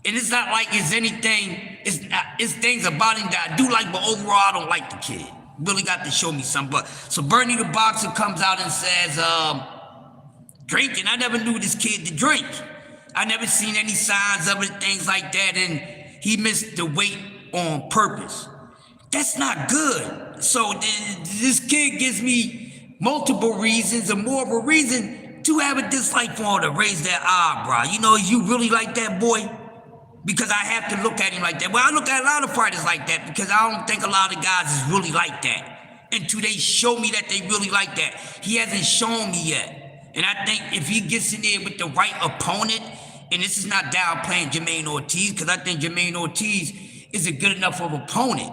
And it's not like it's anything, it's things about him that I do like, but overall I don't like the kid. Really got to show me something. But so Bernie the Boxer comes out and says, drinking, I never knew this kid to drink. I never seen any signs of it, things like that, and he missed the weight on purpose. That's not good. So this kid gives me multiple reasons, and more of a reason to have a dislike for him, to raise that eyebrow. You know, you really like that boy? Because I have to look at him like that. Well, I look at a lot of fighters like that because I don't think a lot of guys is really like that until they show me that they really like that. He hasn't shown me yet. And I think if he gets in there with the right opponent, and this is not downplaying Jermaine Ortiz, because I think Jermaine Ortiz is a good enough of opponent.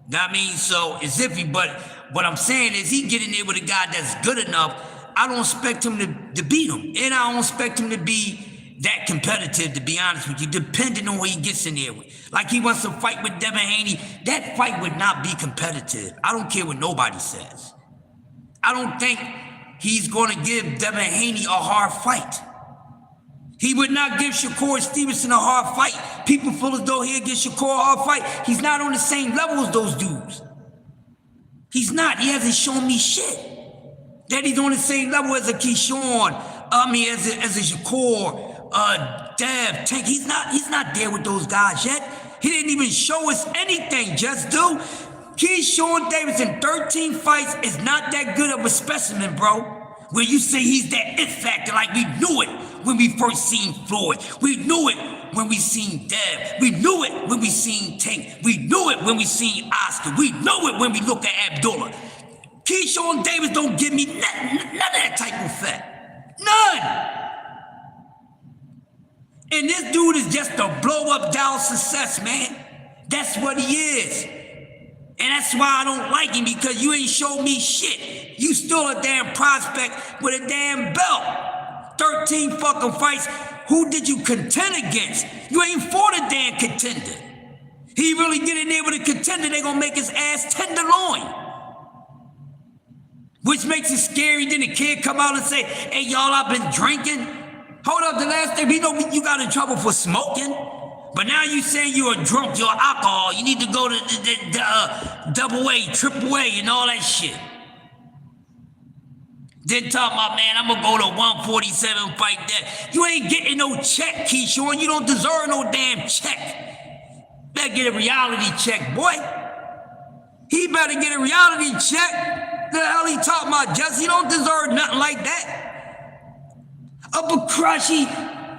Know what I mean? So it's iffy, but what I'm saying is he get in there with a guy that's good enough. I don't expect him to beat him. And I don't expect him to be that competitive, to be honest with you, depending on who he gets in there with. Like he wants to fight with Devin Haney, that fight would not be competitive. I don't care what nobody says. I don't think he's going to give Devin Haney a hard fight. He would not give Shakur Stevenson a hard fight. People feel as though he'll give Shakur a hard fight. He's not on the same level as those dudes. He's not. He hasn't shown me shit. That he's on the same level as a Keyshawn, as a Shakur, Dev, Tank. He's not there with those guys yet. He didn't even show us anything, just do. Keyshawn Davis in 13 fights is not that good of a specimen, bro. Where you say he's that it factor, like we knew it when we first seen Floyd. We knew it when we seen Dev. We knew it when we seen Tank. We knew it when we seen Oscar. We know it when we look at Abdullah. Keyshawn Davis don't give me none of that type of effect. None. And this dude is just a blow-up down success, man. That's what he is. And that's why I don't like him, because you ain't showed me shit. You still a damn prospect with a damn belt. 13 fucking fights. Who did you contend against? You ain't fought a damn contender. He really get in there with a contender, they gonna make his ass tenderloin. Which makes it scary. Then the kid come out and say, hey, y'all, I've been drinking. Hold up, the last thing, you got in trouble for smoking. But now you say you're a drunk, you're alcohol. You need to go to the double A, triple A, and all that shit. Then talk about, man, I'm gonna go to 147 fight that. You ain't getting no check, Keyshawn. You don't deserve no damn check. Better get a reality check, boy. He better get a reality check. The hell he talking about, Jesse? You don't deserve nothing like that. Upper Crushy,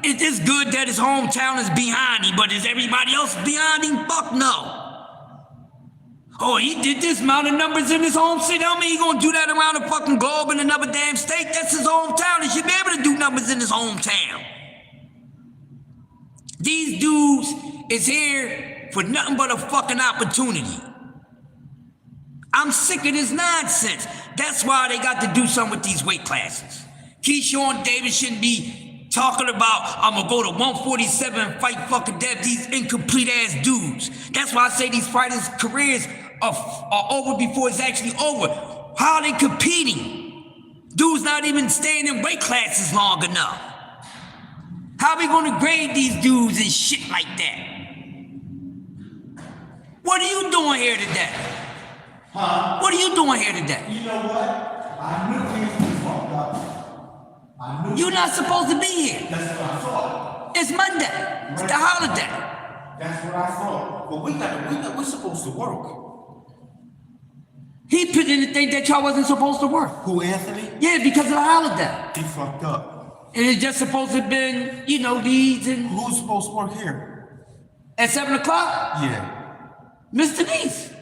it is good that his hometown is behind him, but is everybody else behind him? Fuck no. Oh, he did this amount of numbers in his home city. I mean, he gonna do that around the fucking globe in another damn state? That's his hometown. He should be able to do numbers in his hometown. These dudes is here for nothing but a fucking opportunity. I'm sick of this nonsense. That's why they got to do something with these weight classes. Keyshawn Davis shouldn't be talking about, I'm gonna go to 147 and fight fucking Dev, these incomplete ass dudes. That's why I say these fighters' careers are over before it's actually over. How are they competing? Dudes not even staying in weight classes long enough. How are we gonna grade these dudes and shit like that? What are you doing here today? Huh? What are you doing here today? You know what? I knew things was fucked up. You're not supposed to be here. That's what I thought. It's Monday. It's the holiday. That's what I thought. But we're supposed to work. He put in the thing that y'all wasn't supposed to work. Who, Anthony? Yeah, because of the holiday. He fucked up. And it's just supposed to have been, leads and... Who's supposed to work here? At 7 o'clock? Yeah. Miss Denise.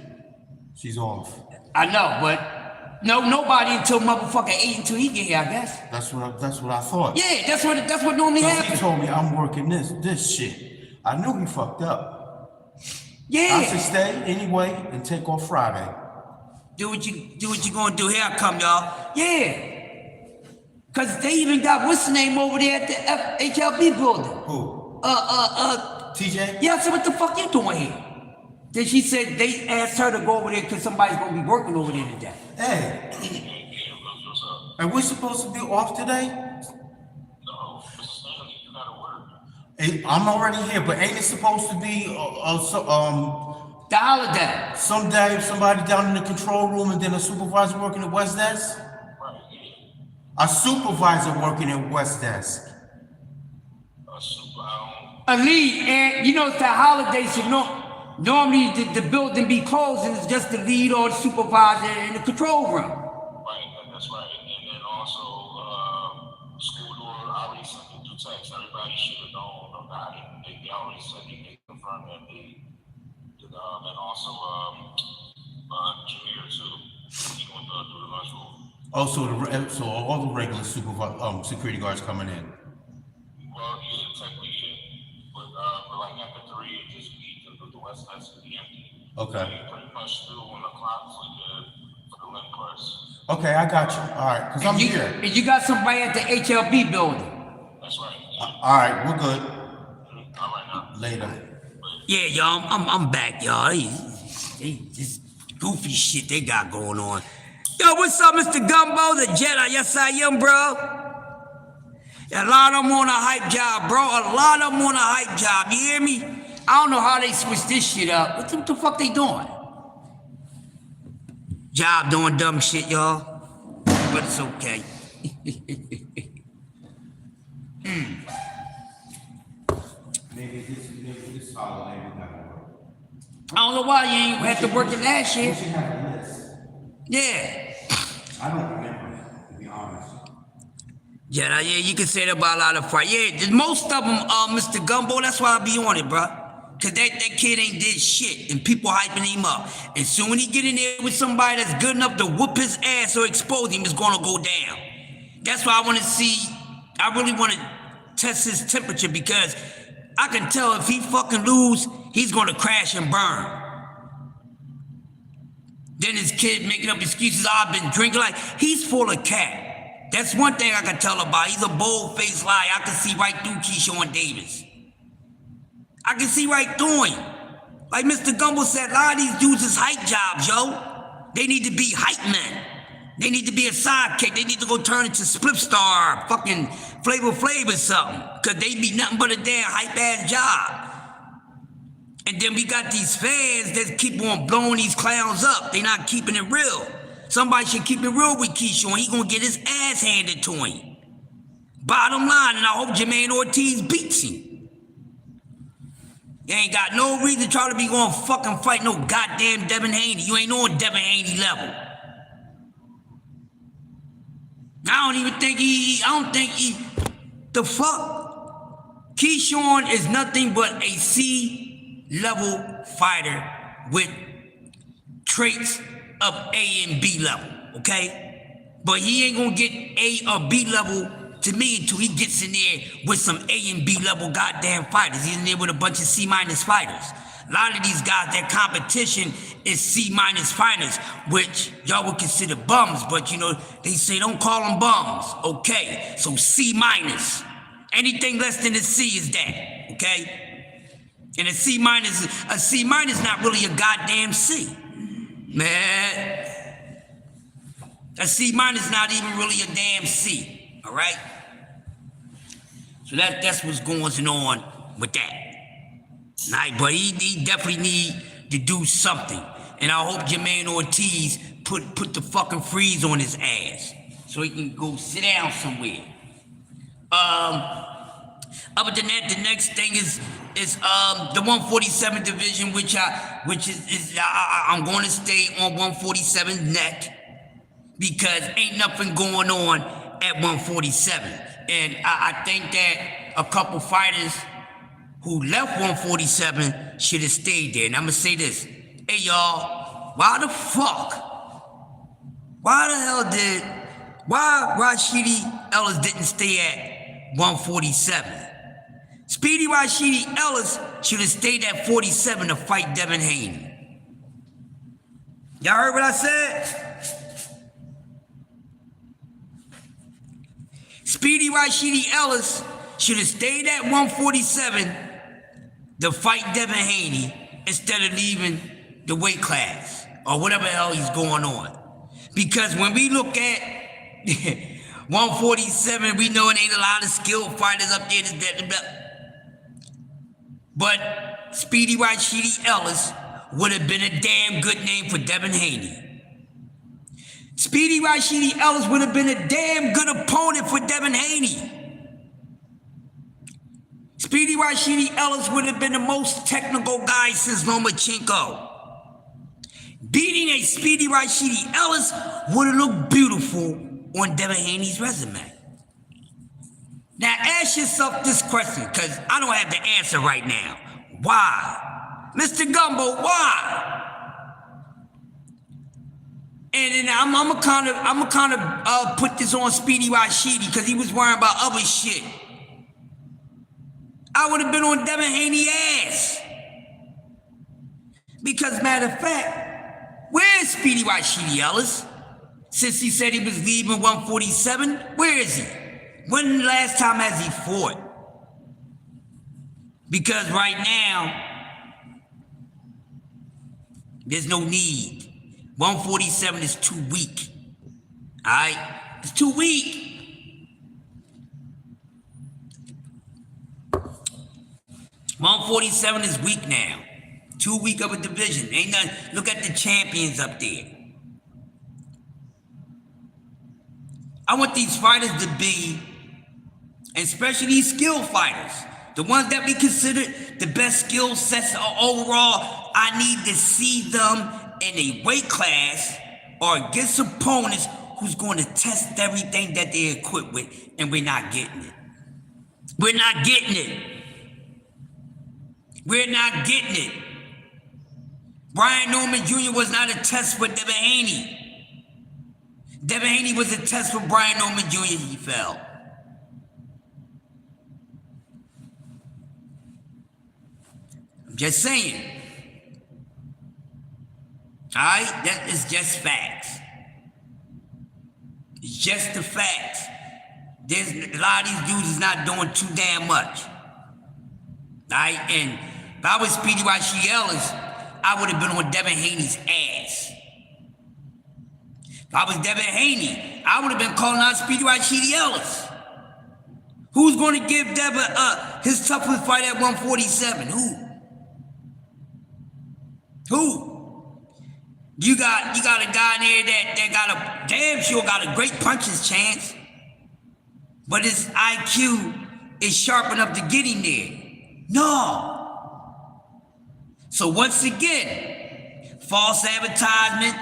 She's off. I know, but... No, nobody until motherfucker 8 until he get here, I guess. That's what I thought. Yeah, that's what normally happens. He told me I'm working this shit. I knew he fucked up. Yeah. I should stay anyway and take off Friday. Do what you gonna do. Here I come, y'all. Yeah. Cause they even got what's the name over there at the HLB building. Who? TJ? Yeah, I said, what the fuck you doing here? Then she said they asked her to go over there because somebody's gonna be working over there today. Hey. And we're supposed to be off today? No, Mrs. Stanley, you gotta work. Hey, I'm already here, but ain't it supposed to be The holiday. someday somebody down in the control room and then a supervisor working at West Desk? Right. A supervisor working at West Desk. A lead, and you know it's that holiday, so normally the building be closed and it's just the lead or the supervisor in the control room. Right, that's right. And then also, school door, I already sent it through text. Everybody should have known about it. They already said they confirmed that and also, Jameer too. He went through the lunchroom. Oh, so all the regular security guards coming in. Well, yeah, technically, yeah. But like after 3, it just be the West Side to be empty. Okay. So pretty much still on the clock for the link course. Okay, I got you. All right, because I'm here. And you got somebody at the HLB building. That's right. All right, we're good. All right now. Later. Yeah, y'all, I'm back, y'all. They this goofy shit they got going on. Yo, what's up, Mr. Gumbo, the Jedi? Yes, I am, bro. A lot of them on a hype job, bro. A lot of them on a hype job. You hear me? I don't know how they switch this shit up. What the fuck they doing? Job doing dumb shit, y'all. But it's okay. Maybe this holiday we gotta work. I don't know why you ain't had to work it last year. We should have a list. Yeah. I don't remember, to be honest. Yeah, you can say that about a lot of fight. Yeah, most of them, Mr. Gumbo, that's why I be on it, bro. Cause that kid ain't did shit, and people hyping him up. And soon when he get in there with somebody that's good enough to whoop his ass or expose him, it's gonna go down. That's why I wanna see, I really wanna test his temperature because I can tell if he fucking lose, he's gonna crash and burn. Then his kid making up excuses, I've been drinking, like, he's full of cat. That's one thing I can tell about. He's a bold-faced liar. I can see right through Keyshawn Davis. I can see right through him. Like Mr. Gumbo said, a lot of these dudes is hype jobs, yo. They need to be hype men. They need to be a sidekick. They need to go turn into Splip Star, fucking Flavor Flav or something. Cause they be nothing but a damn hype-ass job. And then we got these fans that keep on blowing these clowns up. They not keeping it real. Somebody should keep it real with Keyshawn. He gonna get his ass handed to him. Bottom line, and I hope Jermaine Ortiz beats him. You ain't got no reason to try to be going fucking fight no goddamn Devin Haney. You ain't on Devin Haney level. I don't think he, the fuck? Keyshawn is nothing but a C-level fighter with traits of A and B level, okay? But he ain't gonna get A or B level to me until he gets in there with some A and B level goddamn fighters. He's in there with a bunch of C-minus fighters. A lot of these guys, their competition is C-minus fighters, which y'all would consider bums, but you know, they say don't call them bums. Okay, so C-minus. Anything less than a C is that, okay? And a C-minus not really a goddamn C. Man, a C-minus not even really a damn C, all right? So that's what's going on with that. Right, but he definitely need to do something. And I hope Jermaine Ortiz put the fucking freeze on his ass so he can go sit down somewhere. Other than that, the next thing is the 147 division, which I'm going to stay on 147 net because ain't nothing going on at 147. And I think that a couple fighters who left 147 should have stayed there. And I'm gonna say this, hey y'all, why the hell why Rashidi Ellis didn't stay at 147? Speedy Rashidi Ellis should have stayed at 47 to fight Devin Haney. Y'all heard what I said? Speedy Rashidi Ellis should have stayed at 147 to fight Devin Haney instead of leaving the weight class or whatever the hell he's going on. Because when we look at 147, we know it ain't a lot of skilled fighters up there. But Speedy Rashidi Ellis would have been a damn good name for Devin Haney. Speedy Rashidi Ellis would have been a damn good opponent for Devin Haney. Speedy Rashidi Ellis would have been the most technical guy since Lomachenko. Beating a Speedy Rashidi Ellis would have looked beautiful on Devin Haney's resume. Now ask yourself this question, because I don't have the answer right now. Why? Mr. Gumbo, why? And then I'm kind of put this on Speedy Rashidi because he was worrying about other shit. I would have been on Devin Haney's ass. Because matter of fact, where is Speedy Rashidi Ellis? Since he said he was leaving 147, where is he? When the last time has he fought? Because right now, there's no need. 147 is too weak. All right? It's too weak. $147 is weak now. Too weak of a division. Ain't nothing. Look at the champions up there. I want these fighters to be, and especially these skilled fighters, the ones that we consider the best skill sets overall. I need to see them in a weight class or against opponents who's going to test everything that they're equipped with, and we're not getting it. We're not getting it. We're not getting it. Brian Norman Jr. was not a test for Devin Haney. Devin Haney was a test for Brian Norman Jr. He fell. I'm just saying. All right? That is just facts. It's just the facts. There's a lot of these dudes is not doing too damn much. All right? And if I was Speedy Rashidi Ellis, I would have been on Devin Haney's ass. If I was Devin Haney, I would have been calling out Speedy Rashidi Ellis. Who's going to give Devin his toughest fight at 147? Who? You got a guy in there that got a damn sure got a great puncher's chance, but his IQ is sharp enough to get him there. No. So once again, false advertisement.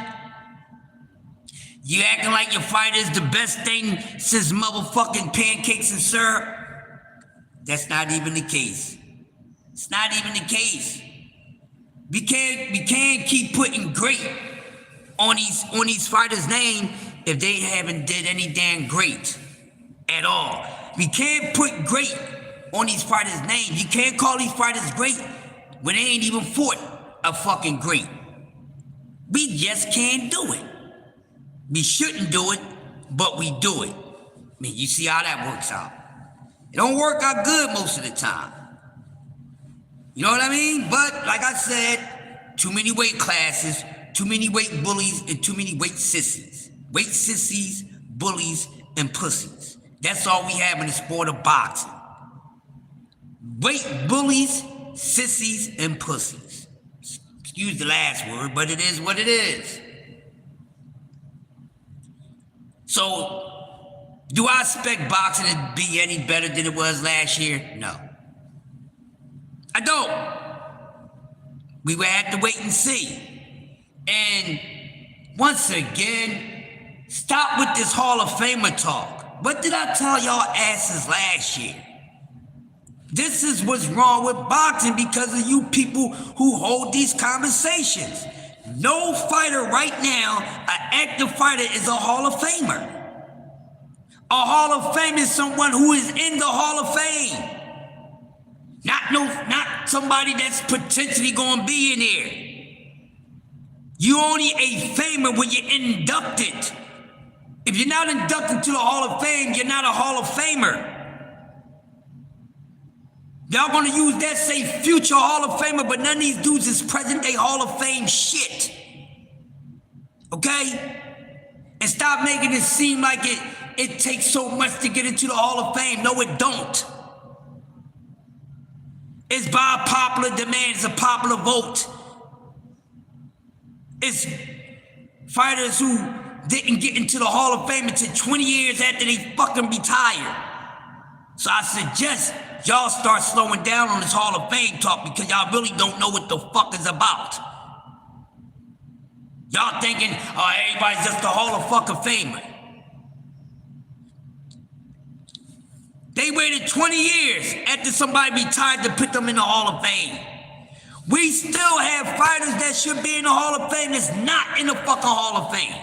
You acting like your fight is the best thing since motherfucking pancakes and syrup. That's not even the case. It's not even the case. We can't keep putting great on these fighters' name if they haven't did any damn great at all. We can't put great on these fighters' names. You can't call these fighters great when they ain't even fought a fucking great. We just can't do it. We shouldn't do it, but we do it. I mean, you see how that works out. It don't work out good most of the time. You know what I mean? But like I said, too many weight classes, too many weight bullies, and too many weight sissies. Weight sissies, bullies, and pussies. That's all we have in the sport of boxing. Weight bullies, sissies, and pussies. Excuse the last word, but it is what it is. So, do I expect boxing to be any better than it was last year? No. I don't. We will have to wait and see. And once again, stop with this Hall of Famer talk. What did I tell y'all asses last year? This is what's wrong with boxing because of you people who hold these conversations. No fighter right now, an active fighter, is a Hall of Famer. A Hall of Fame is someone who is in the Hall of Fame. Not somebody that's potentially going to be in there. You only a Famer when you're inducted. If you're not inducted to the Hall of Fame, you're not a Hall of Famer. Y'all gonna use that, say future Hall of Famer, but none of these dudes is present day Hall of Fame shit. Okay? And stop making it seem like it takes so much to get into the Hall of Fame. No, it don't. It's by popular demand, it's a popular vote. It's fighters who didn't get into the Hall of Fame until 20 years after they fucking retired. So I suggest y'all start slowing down on this Hall of Fame talk because y'all really don't know what the fuck it's about. Y'all thinking, oh, everybody's just a Hall of fucking Famer. They waited 20 years after somebody retired to put them in the Hall of Fame. We still have fighters that should be in the Hall of Fame that's not in the fucking Hall of Fame.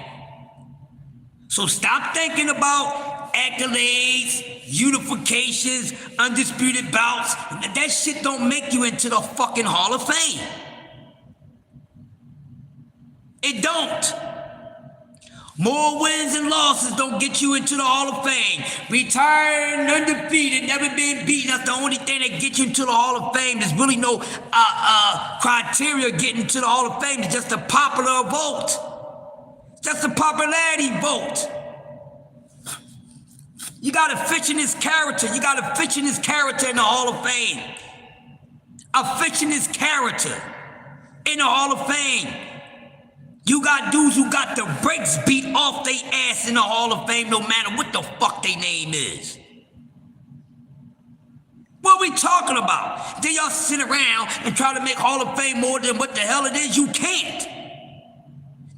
So stop thinking about accolades, unifications, undisputed bouts. That shit don't make you into the fucking Hall of Fame. It don't. More wins and losses don't get you into the Hall of Fame. Retired, undefeated, never been beaten. That's the only thing that gets you into the Hall of Fame. There's really no criteria getting into the Hall of Fame. It's just a popular vote. Just a popularity vote. You got a fictionist character. You got a fictionist character in the Hall of Fame. A fictionist character in the Hall of Fame. You got dudes who got the brakes beat off they ass in the Hall of Fame no matter what the fuck their name is. What are we talking about? Then y'all sit around and try to make Hall of Fame more than what the hell it is. You can't.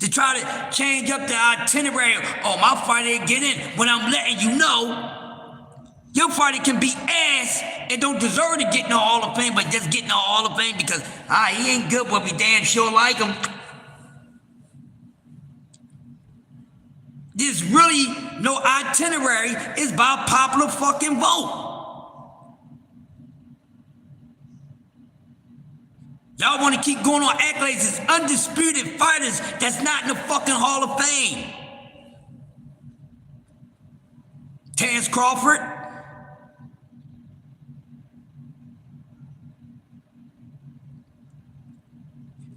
To try to change up the itinerary. Oh, my fighter didn't get in. When I'm letting you know, your fighter can be ass and don't deserve to get in the Hall of Fame, but just get in the Hall of Fame because he ain't good, but we damn sure like him. There's really no itinerary. It's by popular fucking vote. Y'all want to keep going on accolades as undisputed fighters that's not in the fucking Hall of Fame. Terrence Crawford.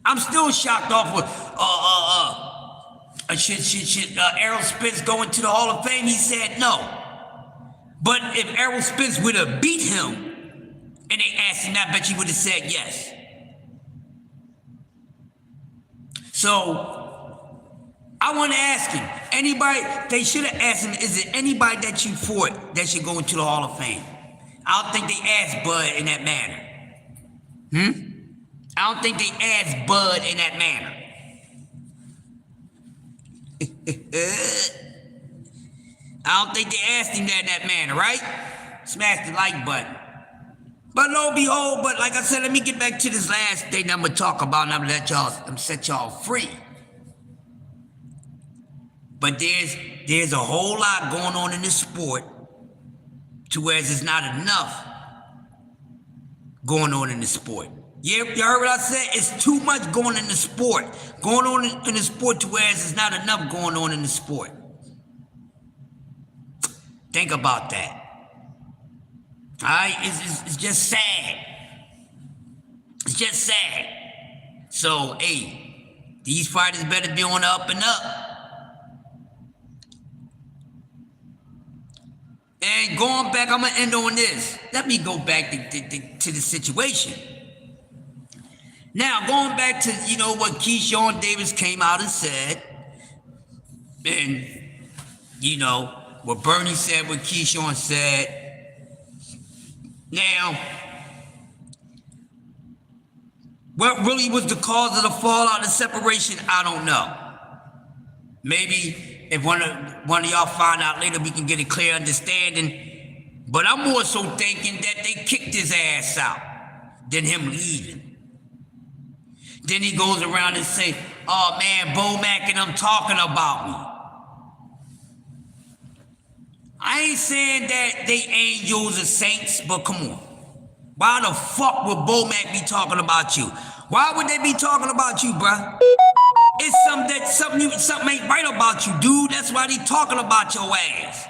I'm still shocked off with Errol Spence going to the Hall of Fame. He said no. But if Errol Spence would have beat him and they asked him, I bet you would have said yes. So, I want to ask him, anybody, they should have asked him, is there anybody that you fought that should go into the Hall of Fame? I don't think they asked Bud in that manner. I don't think they asked Bud in that manner. I don't think they asked him that in that manner, right? Smash the like button. But lo and behold, but like I said, let me get back to this last thing I'm gonna talk about and I'm gonna set y'all free. But there's a whole lot going on in this sport to where there's not enough going on in the sport. You heard what I said? It's too much going in the sport. Going on in the sport to where there's not enough going on in the sport. Think about that. All right, it's just sad. It's just sad. So, hey, these fighters better be on the up and up. And going back, I'm gonna end on this. Let me go back to the situation. Now, going back to, what Keyshawn Davis came out and said, and, what Bernie said, what Keyshawn said. Now, what really was the cause of the fallout and separation, I don't know. Maybe if one of y'all find out later, we can get a clear understanding. But I'm more so thinking that they kicked his ass out than him leaving. Then he goes around and say, oh man, Bo-Mac and them talking about me. I ain't saying that they angels or saints, but come on. Why the fuck would Bo-Mac be talking about you? Why would they be talking about you, bruh? It's something ain't right about you, dude. That's That's why they talking about your ass.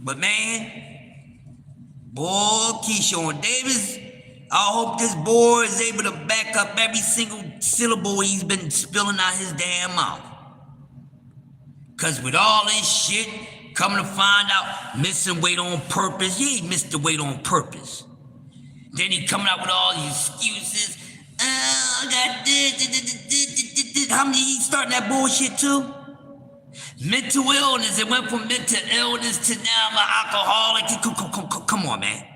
But man, boy, Keyshawn Davis, I hope this boy is able to back up every single syllable he's been spilling out his damn mouth. Cause with all this shit, coming to find out, missing weight on purpose, he missed the weight on purpose. Then he coming out with all these excuses. I got this. How many he starting that bullshit too? Mental illness. It went from mental illness to now I'm an alcoholic. Come on, man.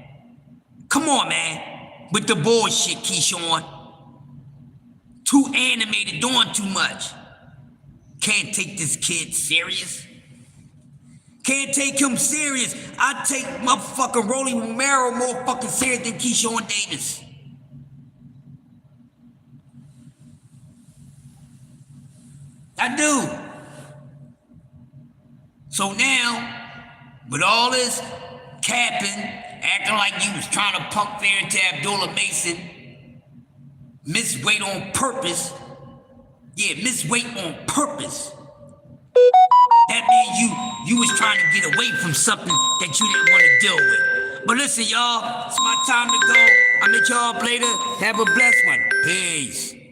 Come on, man. With the bullshit, Keyshawn. Too animated, doing too much. Can't take this kid serious. Can't take him serious. I take motherfucking Rolly Romero more fucking serious than Keyshawn Davis. I do. So now, with all this capping, acting like you was trying to pump fear into Abdullah Mason, miss weight on purpose. Yeah, miss weight on purpose. That means you was trying to get away from something that you didn't want to deal with. But listen, y'all, it's my time to go. I'll meet y'all up later. Have a blessed one. Peace.